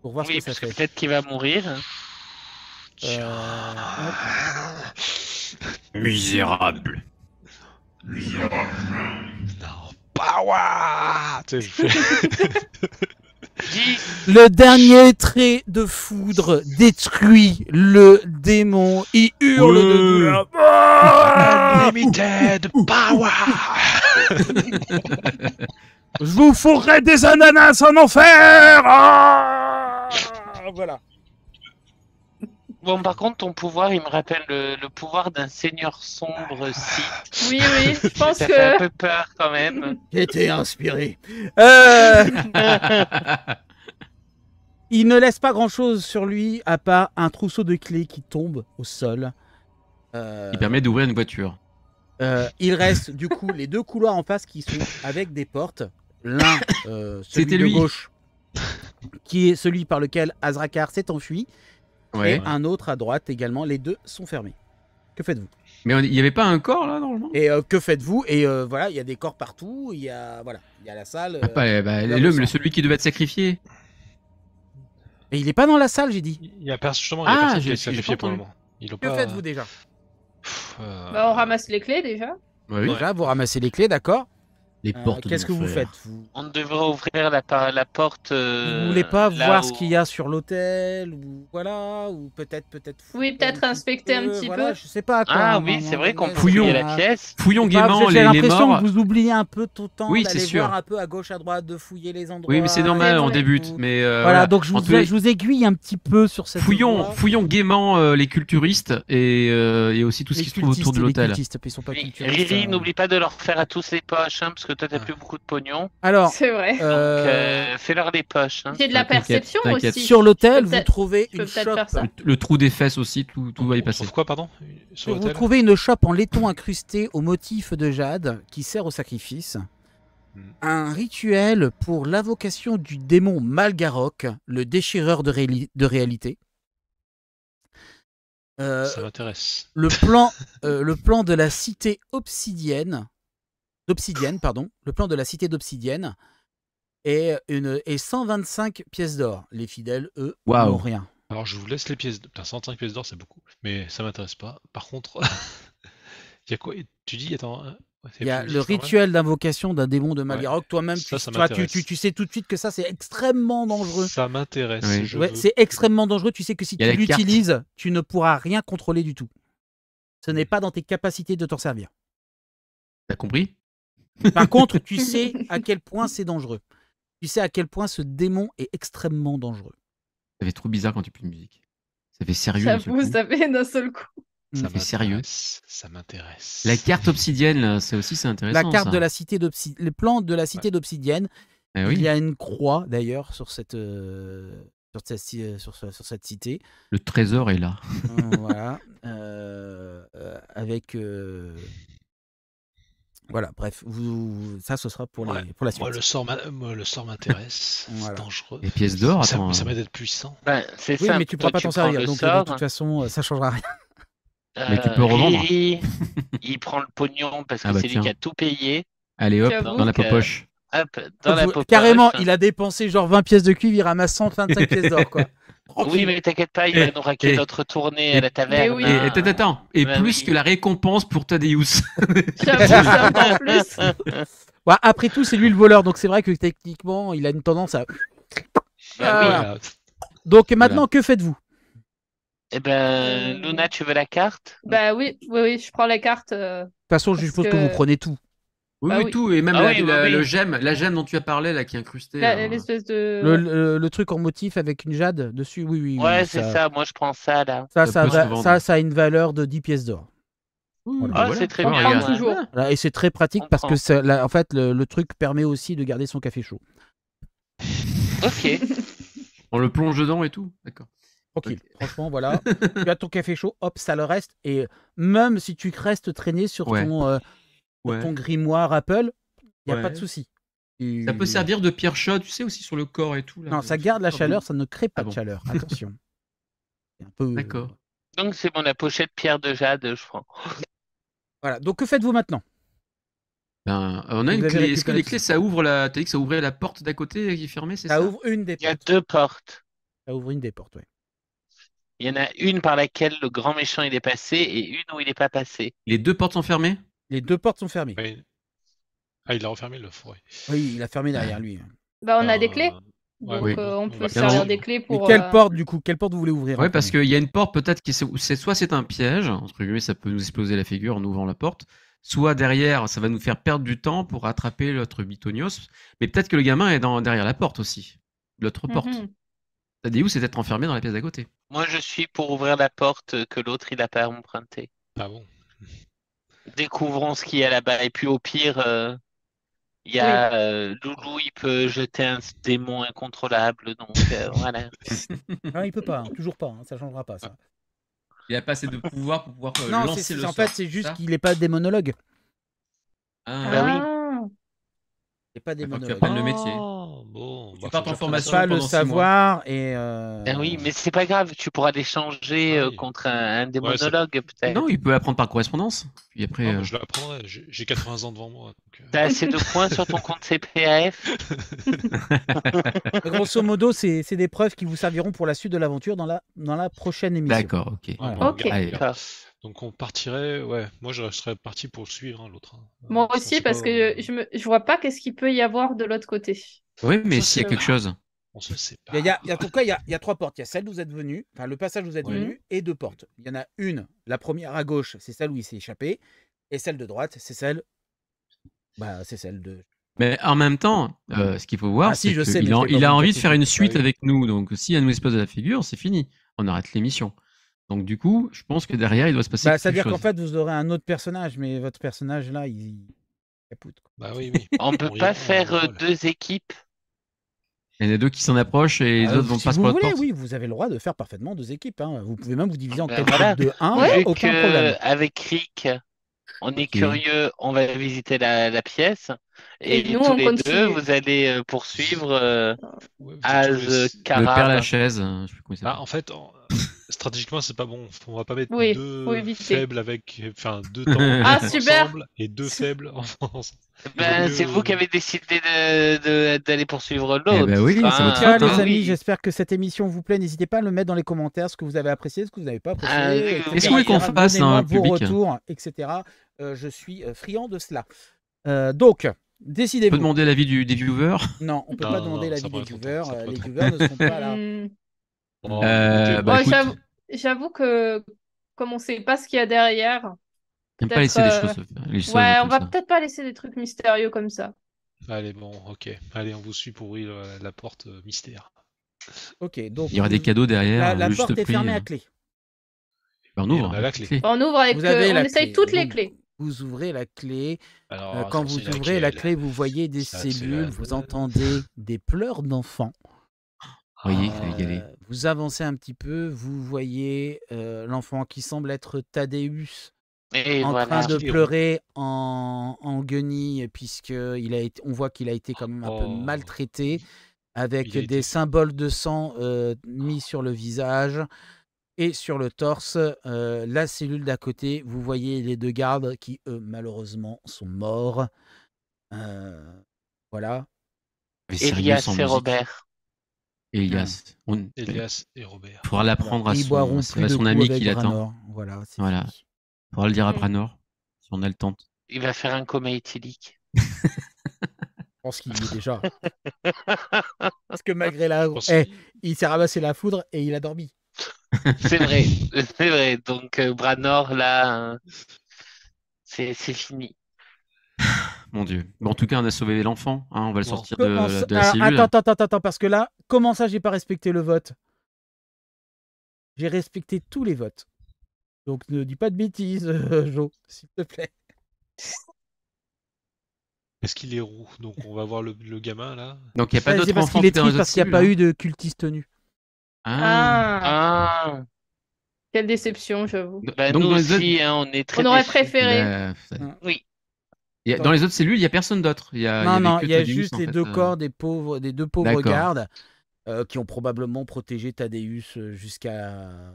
pour voir ce que ça fait. Peut-être qu'il va mourir. Misérable. Non, power. Le dernier trait de foudre détruit le démon. Il hurle de douleur. Limited power. Je vous fourrerai des ananas en enfer. Voilà. Bon, par contre, ton pouvoir, il me rappelle le pouvoir d'un seigneur sombre Sith. Oui, je pense ça que... fait un peu peur quand même. J'étais inspiré. Il ne laisse pas grand-chose sur lui à part un trousseau de clés qui tombe au sol. Il permet d'ouvrir une voiture. Il reste du coup les 2 couloirs en face qui sont avec des portes. L'un, celui de gauche, qui est celui par lequel Azrakar s'est enfui. Ouais. Et un autre à droite également. Les 2 sont fermés. Que faites-vous? Mais il n'y avait pas un corps là normalement? Et que faites-vous? Et voilà, il y a des corps partout. Il y a la salle. Celui qui devait être sacrifié. Et il est pas dans la salle, j'ai dit. Il y a personne qui est j'ai sacrifié pour le moment. Que faites-vous déjà? On ramasse les clés déjà. Oui. Déjà, vous ramassez les clés, d'accord. Les portes. Qu'est-ce que vous faites On devrait ouvrir la porte. Vous voulez pas voir ce qu'il y a sur l'hôtel ou voilà, ou peut-être. Oui, peut-être inspecter un petit peu. Je sais pas. Quoi, ah oui, c'est vrai qu'on peut fouiller la pièce. Fouillons gaiement j'ai les l'impression morts. que vous oubliez un peu tout le temps d'aller sûr. voir un peu à gauche, à droite, de fouiller les endroits. Oui, mais c'est normal, on débute. Mais voilà, donc je vous aiguille un petit peu sur cette. Fouillons gaiement les culturistes et aussi tout ce qui se trouve autour de l'hôtel. Ils sont pas culturistes. Riri, n'oublie pas de leur faire à tous les poches, hein, parce que toi, t'as plus beaucoup de pognon. Alors, C'est vrai. Donc, fais-leur les poches. Hein. J'ai de la perception t'inquiète. aussi. sur l'hôtel, Je peux vous peut-être- trouvez je peux une peut-être faire chope. ça. Le trou des fesses aussi, tout va y On passer. trouve quoi, pardon? Sur Vous l'hôtel? trouvez une chope en laiton incrusté au motif de jade qui sert au sacrifice. Un rituel pour l'invocation du démon Malgarok, le déchireur de réalité. Ça m'intéresse. Le plan de la cité d'obsidienne, pardon, le plan de la cité d'obsidienne et 125 pièces d'or. Les fidèles, eux, Waouh. n'ont rien. Alors, je vous laisse les pièces. Putain, 105 pièces d'or, c'est beaucoup. Mais ça m'intéresse pas. Par contre, il y a quoi? Tu dis, attends. Il y a le rituel d'invocation d'un démon de Malgarok. Toi-même, Ça tu m'intéresse. sais tout de suite que ça, c'est extrêmement dangereux. Ça m'intéresse. Oui. je Ouais, veux. c'est extrêmement dangereux. Tu sais que si Il y a tu la carte. l'utilises, tu ne pourras rien contrôler du tout. Ce n'est pas dans tes capacités de t'en servir. T'as compris? Par contre, tu sais à quel point c'est dangereux. Tu sais à quel point ce démon est extrêmement dangereux. Ça fait trop bizarre quand tu plus de musique. Ça fait sérieux. d'un seul J'avoue, coup. ça fait d'un seul coup. Ça fait sérieux. Ça m'intéresse. La carte obsidienne, là, c'est intéressant. La carte ça. de la cité d'obsidienne, le plan de la cité d'obsidienne. Eh Il oui. y a une croix d'ailleurs sur cette cité. Le trésor est là. Voilà. Avec. Voilà, bref, ça ce sera pour, Ouais. pour la suite. Moi, le sort m'intéresse. Voilà. C'est dangereux. Les pièces d'or, attends. Ça m'aide d'être puissant. Ben, c'est Oui, simple. mais tu ne pourras Toi, pas t'en prends servir, le donc de sort, toute façon, ça changera rien. Mais tu peux revendre. Riri, il prend le pognon parce que Ah bah c'est lui tiens. qui a tout payé. Allez hop, J'avoue dans la que- poche. Hop, dans la popoche. Carrément, il a dépensé genre 20 pièces de cuivre, il ramasse 125 pièces d'or, quoi. Oui, mais t'inquiète pas, il va nous raquer notre tournée à la taverne. oui. Et hein. attends, et Bah plus oui. que la récompense pour Thaddeus. J'avoue, c'est encore plus. Ouais, après tout, c'est lui le voleur, donc c'est vrai que techniquement, il a une tendance à. Bah oui. Voilà. Donc maintenant, que faites-vous? Eh ben, Luna, tu veux la carte? Bah oui, je prends la carte. De toute façon, je Parce suppose que que- vous prenez tout. Oui, Bah oui, oui. tout. Et même Ah la, oui, la- oui, le oui. gemme, la gemme dont tu as parlé, là, qui est incrustée. L'espèce de. Le truc en motif avec une jade dessus, oui. Ouais, oui, c'est ça. Moi, je prends ça, là. Ça, Ça peut se vendre. ça a une valeur de 10 pièces d'or. Oui, Ah, voilà. c'est très On bien. prend ouais. toujours. Voilà, et c'est très pratique On parce prend. que en fait, le truc permet aussi de garder son café chaud. Ok. On le plonge dedans et tout. D'accord. Tranquille. Franchement, voilà. Tu as ton café chaud, hop, ça le reste. Et même si tu restes traîné sur Ouais. sur ton grimoire Apple, il n'y a Ouais. pas de souci. Ça peut servir de pierre chaude, tu sais, aussi sur le corps et tout. Là, Non, ça garde la chaleur, ça ne crée pas Ah de bon. chaleur. Attention. C'est un peu... D'accord. Donc, c'est bon, la pochette pierre de jade, je prends. Voilà. Donc, que faites-vous maintenant? Ben, on a Vous une avez clé. Est-ce que récupéré les tout clés, ça. ça ouvre la. T'as dit que ça ouvrait la porte d'à côté qui est fermée, c'est Ça ça? ouvre une des Il y a portes. 2 portes. Ça ouvre une des portes, ouais. Il y en a une par laquelle le grand méchant il est passé et une où il n'est pas passé. Les deux portes sont fermées? Les deux portes sont fermées. Ouais. Ah, il a refermé le forêt. Oui, il a fermé derrière lui. Bah, on a des clés. Ouais, Donc, oui. on On peut va se servir faire- des clés Et pour. quelle porte, du coup? Quelle porte vous voulez ouvrir? Ouais, en parce premier qu'il y a une porte peut-être qui soit c'est un piège, entre guillemets, ça peut nous exploser la figure en ouvrant la porte, soit derrière, ça va nous faire perdre du temps pour attraper l'autre Bitonios, mais peut-être que le gamin est derrière la porte aussi, l'autre porte. Mhm. T'as dit où c'est d'être enfermé dans la pièce d'à côté. Moi, je suis pour ouvrir la porte que l'autre il n'a pas empruntée. Ah bon? Découvrons ce qu'il y a là-bas. Et puis au pire, il y a Loulou, il peut jeter un démon incontrôlable. Donc voilà. Non, il peut pas, hein, toujours pas, hein, ça changera pas ça. Il a pas assez de pouvoir pour pouvoir Non, lancer le en sort. fait, c'est juste ça qu'il n'est pas démonologue. Ah, Bah oui. Ah. Il n'est pas faut que tu démonologue. apprennes le métier. Oh, bon. Tu bah, pars faut en que formation. Pas le pendant 6 mois. savoir et. Ben oui, mais c'est pas grave. Tu pourras l'échanger Ah oui. contre un démonologue peut-être. Non, il peut apprendre par correspondance. Puis après, Non, mais je l'apprendrai. J'ai 80 ans devant moi. Donc, T'as assez de points sur ton compte CPAF? Grosso modo, c'est des preuves qui vous serviront pour la suite de l'aventure dans la prochaine émission. d'accord, ok. Voilà. bon, Ok. regarde, Allez. regarde. D'accord. Donc on partirait. Ouais, moi je serais parti pour le suivre, hein, l'autre. Hein. Moi Ça, aussi, c'est parce pas- que je vois pas qu'est-ce qu'il peut y avoir de l'autre côté. Oui, mais Ça, s'il y a c'est- quelque chose. On se sait pas. En tout cas, il y a trois portes. Il y a celle où vous êtes venu, enfin le passage où vous êtes Ouais. venu, et deux portes. Il y en a une, la première à gauche, c'est celle où il s'est échappé, et celle de droite, c'est celle de. Mais en même temps, ce qu'il faut voir, Ah si, c'est je sais, qu'il mais je l'ai il pas a voulu envie de dire faire tout de une suite. suite Ah oui. avec nous. Donc, si elle nous explose la figure, c'est fini. On arrête l'émission. Donc, du coup, je pense que derrière, il doit se passer C'est-à-dire quelque qu'en chose. fait, vous aurez un autre personnage, mais votre personnage là, Capoute, quoi. Bah oui, oui. On peut pas faire 2 équipes. Il y en a 2 qui s'en approchent et les autres vont passer pour l'autre porte. Oui, vous avez le droit de faire parfaitement 2 équipes. Hein. Vous pouvez même vous diviser en 4 voilà. de 1, Vu aucun problème. Avec Rick, on est curieux, on va visiter la pièce. Et nous, tous on les continue. 2, vous allez poursuivre Az, Le Karam. père Lachaise. Je sais plus comment il s'appelle. En fait, stratégiquement, c'est pas bon. On va pas mettre Oui, 2 faibles avec. Enfin, 2 temps Ah, super. ensemble et 2 faibles ensemble. C'est vous qui avez décidé d'aller poursuivre l'autre. Eh ben oui, c'est votre En tout cas, faute, les hein. amis, j'espère que cette émission vous plaît. N'hésitez pas à le mettre dans les commentaires, ce que vous avez apprécié, ce que vous n'avez pas apprécié. oui, Est-ce qu'on qu'on fasse un vos public retours, etc. Je suis friand de cela. Donc, On décidez-vous. peut demander l'avis des viewers. Non, on peut pas demander l'avis ça des prend trop de viewers. temps, ça prend Les trop de viewers ne seront pas là. Bon, Bah, écoutez, écoute, J'avoue que comme on sait pas ce qu'il y a derrière, j'aime pas laisser des choses. ouais, on va peut-être pas laisser des trucs mystérieux comme ça. allez, bon, ok. Allez, on vous suit pour ouvrir la porte mystère. Ok, donc Il y aura des cadeaux derrière. la juste porte est prix, fermée à clé. On Et ouvre. on a la clé. On ouvre avec, Vous avez on la essaye clé. toutes les Donc, clés. Vous ouvrez la clé. Alors, Quand ça, vous c'est ouvrez la laquelle clé, vous voyez des Ça, c'est cellules, la- vous entendez des pleurs d'enfants. Vous voyez, il fallait y aller. Vous avancez un petit peu, vous voyez l'enfant qui semble être Thaddeus Et en voilà. train de Il est pleurer en guenille, on voit qu'il a été quand même un peu Oh. maltraité, avec Il a des été- symboles de sang mis sur le visage et sur le torse. La cellule d'à côté, vous voyez les 2 gardes qui, eux, malheureusement, sont morts. Voilà. Mais sérieux, Elias sans et musique. Robert. Elias. Elias et Robert. Il faudra l'apprendre à Ils boiront son, plus à de son coups ami avec qui l'attend. Branor. Voilà, c'est Voilà. fini. Il faudra le dire à Mm. Branor, si on a le temps. Il va faire un coma éthylique. Je pense qu'il y est déjà. Parce que malgré la... pense il s'est ramassé la foudre et il a dormi. C'est vrai, c'est vrai. Donc Branor, là, c'est fini. Mon Dieu. Bon, en tout cas, on a sauvé l'enfant. Hein, on va le sortir Comment de ça- la cellule. Attends, parce que là, comment ça, j'ai pas respecté le vote? J'ai respecté tous les votes. Donc ne dis pas de bêtises, Jo, s'il te plaît. Est-ce qu'il est roux? Donc on va voir le gamin là. Donc, il n'y a pas C'est d'autres parce enfants qu'il est qui étaient dans les triste, autres parce qu'il n'y a cellules, pas hein. eu de cultiste nu. Ah. Ah, Quelle déception, j'avoue. bah, Donc, nous dans les autres- aussi, hein, on est très On aurait déçus. préféré. Bah, Oui. dans les autres cellules, il n'y a personne d'autre. Il y avait Non, que il y a Thaddeus, juste en les fait, 2 corps des 2 pauvres D'accord. gardes qui ont probablement protégé Thaddeus jusqu'à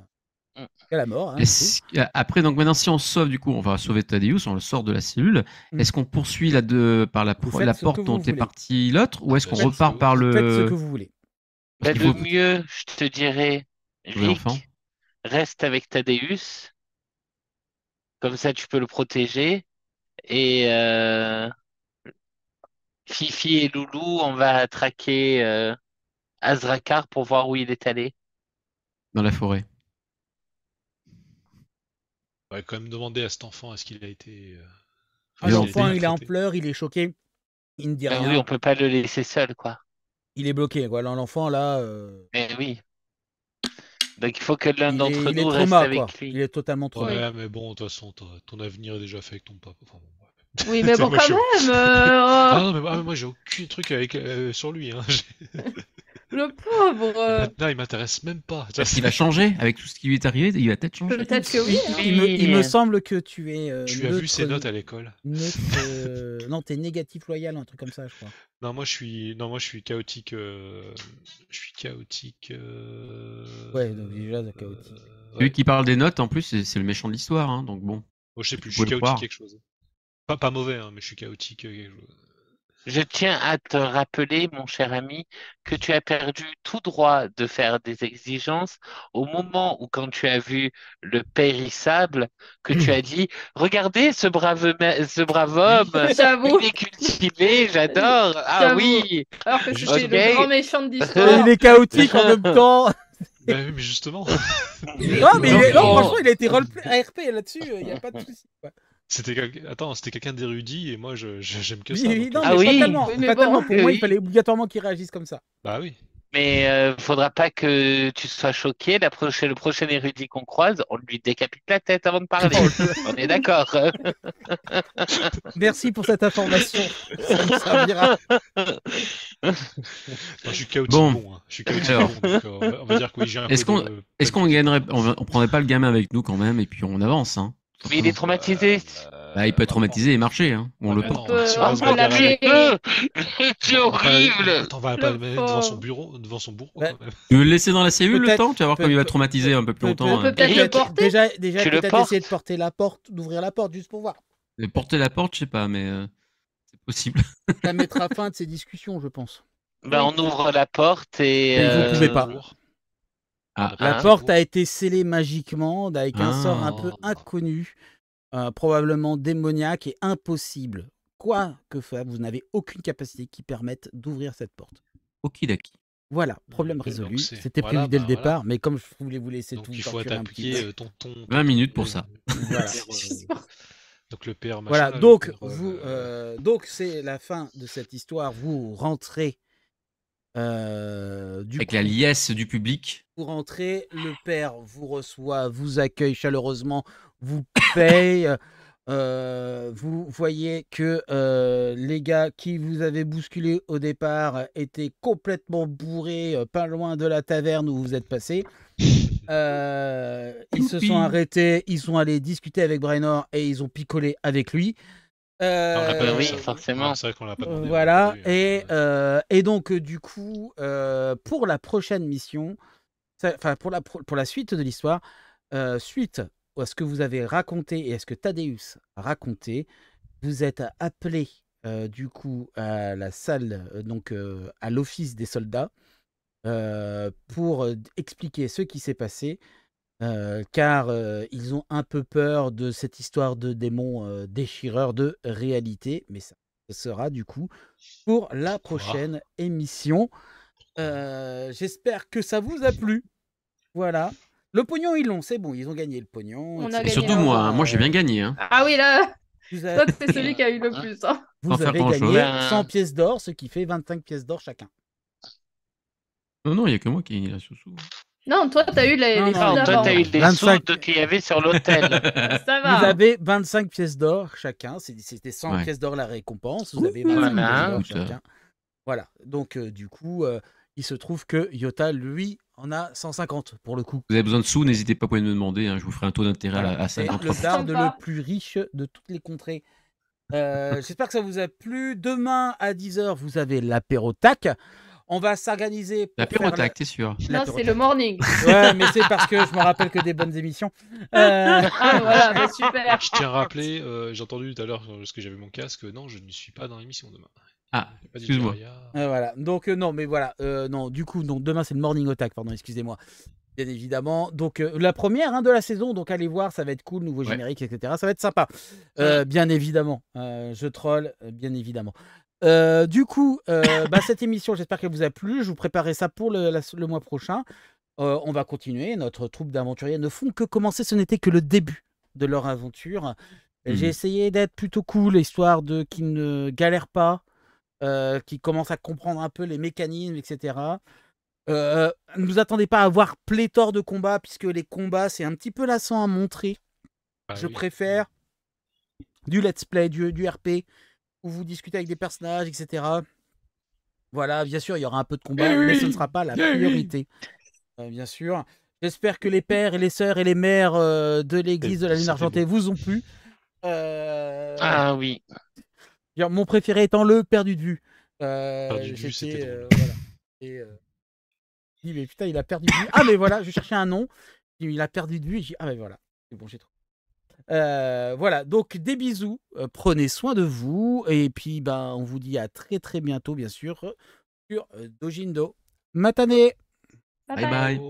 la mort. Hein, du coup. Après, donc maintenant, si on sauve, du coup, on va sauver Thaddeus, on le sort de la cellule. Mm. Est-ce qu'on poursuit par la Vous faites la ce que porte vous dont est voulez. parti l'autre, ou est-ce qu'on Faites- repart par Faites ce que le vous voulez. Bah, qu'il le faut- mieux, je te dirais, Oui, Rick, enfant. reste avec Thaddeus. Comme ça, tu peux le protéger. Et Fifi et Loulou, on va traquer Azrakar pour voir où il est allé. dans la forêt? On va quand même demander à cet enfant est-ce qu'il a été. Mais L'enfant, on il est en maltraité. pleurs, il est choqué. Il ne dit Bah rien. oui, on peut pas le laisser seul, quoi. Il est bloqué. Voilà, l'enfant, là, Mais oui. Donc il faut que l'un il d'entre est nous reste trauma, avec quoi. lui. Il est totalement trauma. Ouais, mais bon, de toute façon, ton avenir est déjà fait avec ton papa. Enfin, bon, ouais. Oui, mais bon, Moi, quand je- même. Ah non, mais moi j'ai aucun truc avec, sur lui. Hein. Le pauvre. Maintenant, il m'intéresse même pas. Est-ce qu'il va changer avec tout ce qui lui est arrivé? Il va peut-être changer. Peut-être que oui. hein. Il me semble que tu es Tu as vu ses notes à l'école? neutre, non, t'es négatif loyal, un truc comme ça, je crois. Non, moi je suis chaotique. Je suis chaotique. Ouais, donc déjà, c'est chaotique. Celui qui parle des notes, en plus, c'est le méchant de l'histoire. Hein, donc bon. Oh, je sais plus, je Vous suis pouvez le chaotique croire. quelque chose. Pas mauvais, hein, mais je suis chaotique quelque chose. Je tiens à te rappeler, mon cher ami, que tu as perdu tout droit de faire des exigences au moment où, quand tu as vu le périssable, que tu as dit, regardez ce brave homme, J'avoue. il est cultivé, j'adore. Ah J'avoue. oui, Alors que Juste- c'était le Ok. grand méchant de Et l'histoire. il est chaotique en même temps. Bah oui, mais justement, Non, mais Non, non, non. franchement, il a été roleplay RP là-dessus, il n'y a pas de souci. quoi. c'était quelqu'un d'érudit et moi j'aime que Oui, ça. oui, donc, non, Ah mais oui. fatalement, Oui, mais fatalement, bon. pour moi, Oui. il fallait obligatoirement qu'il réagisse comme ça. Bah oui. Mais faudra pas que tu sois choqué. Le prochain érudit qu'on croise, on lui décapite la tête avant de parler. On est d'accord. Merci pour cette information. Ça me servira. Non, je suis chaotique bon. Hein. Je suis chaotique bon. Donc, on va dire que oui, j'ai un peu Est-ce qu'on gagnerait... on prendrait pas le gamin avec nous quand même et puis on avance, hein. Mais il est traumatisé. Il peut être traumatisé et marcher, hein. On le porte. C'est horrible. On va pas le mettre devant son bureau, quand même. Tu veux le laisser dans la cellule le temps? Tu vas voir comme il va traumatiser un peu plus longtemps. On peut peut-être le porter. Déjà peut-être essayer de porter la porte, d'ouvrir la porte juste pour voir. Porter la porte, je sais pas, mais c'est possible. Ça mettra fin de ces discussions, je pense. On ouvre la porte et vous pouvez pas. La porte a été scellée magiquement avec un sort un peu inconnu, probablement démoniaque et impossible. Quoi que faire, vous n'avez aucune capacité qui permette d'ouvrir cette porte. Okidaki. Voilà, problème résolu. C'était prévu dès le départ, mais comme je voulais vous laisser donc tout il faut t'appliquer ton 20 minutes pour ça. Voilà. Donc le père. Voilà, donc donc c'est la fin de cette histoire. Vous rentrez. Avec la liesse du public. Vous rentrez, le père vous reçoit, vous accueille chaleureusement, vous paye. Vous voyez que les gars qui vous avaient bousculé au départ étaient complètement bourrés, pas loin de la taverne où vous êtes passé. Ils se sont arrêtés, ils sont allés discuter avec Brainor et ils ont picolé avec lui. Oui, forcément. C'est vrai qu'on l'a pas demandé. Voilà, et donc du coup, pour la prochaine mission, enfin pour la suite de l'histoire, suite à ce que vous avez raconté et à ce que Thaddeus a raconté, vous êtes appelé du coup à la salle, donc à l'office des soldats, pour expliquer ce qui s'est passé. Car ils ont un peu peur de cette histoire de démon déchireur de réalité, mais ça sera du coup pour la prochaine émission. J'espère que ça vous a plu. Voilà. Le pognon, ils l'ont, c'est bon, ils ont gagné le pognon. On a Et gagné surtout moi j'ai bien gagné. Hein. Ah oui, là, toi, c'est celui qui a eu le plus. Hein. Vous avez gagné 100 pièces d'or, ce qui fait 25 pièces d'or chacun. Non, il n'y a que moi qui ai gagné la sous-sous. Non, toi, t'as eu les sous toi, t'as eu les sous qu'il y avait sur l'hôtel. Ça va. Vous avez 25 pièces d'or chacun. C'était 100 pièces d'or la récompense. Vous avez 25 pièces d'or chacun. Voilà. Donc, du coup, il se trouve que Yota, lui, en a 150 pour le coup. Vous avez besoin de sous, n'hésitez pas à me demander. Hein, je vous ferai un taux d'intérêt à 50. C'est le barde le plus riche de toutes les contrées. J'espère que ça vous a plu. Demain, à 10h, vous avez l'apéro-tac. On va s'organiser pour l'apéro-tac, t'es sûr? Non, c'est le morning. Ouais, mais c'est parce que je me rappelle que des bonnes émissions. Voilà, bah, super. Je tiens à rappeler, j'ai entendu tout à l'heure, parce que j'avais mon casque, non, je ne suis pas dans l'émission demain. Excuse-moi. Voilà, donc non, mais voilà, non, du coup, donc, demain c'est le morning attack, pardon, excusez-moi. Bien évidemment. Donc la première de la saison, donc allez voir, ça va être cool, nouveau générique, etc. Ça va être sympa. Bien évidemment. Je troll, bien évidemment. Du coup, cette émission, j'espère qu'elle vous a plu. Je vous préparerai ça pour le mois prochain. On va continuer. Notre troupe d'aventuriers ne font que commencer. Ce n'était que le début de leur aventure. J'ai essayé d'être plutôt cool, histoire qu'ils ne galèrent pas, qu'ils commencent à comprendre un peu les mécanismes, etc. Ne vous attendez pas à avoir pléthore de combats, puisque les combats, c'est un petit peu lassant à montrer. Je préfère du let's play, du RP, où vous discutez avec des personnages, etc. Voilà, bien sûr, il y aura un peu de combat, mais ce ne sera pas la priorité. Bien sûr. J'espère que les pères et les sœurs et les mères de l'église de la Lune Argentée vous ont plu. Ah oui. Mon préféré étant le perdu de vue. Perdu de vue, c'était drôle. Voilà. Et mais putain, il a perdu de vue. Ah, mais voilà, je cherchais un nom. Il a perdu de vue. Ah, mais voilà. C'est bon, j'ai trouvé. Voilà, donc des bisous, prenez soin de vous, et puis on vous dit à très très bientôt, bien sûr, sur Dojindo. Matane. Bye bye.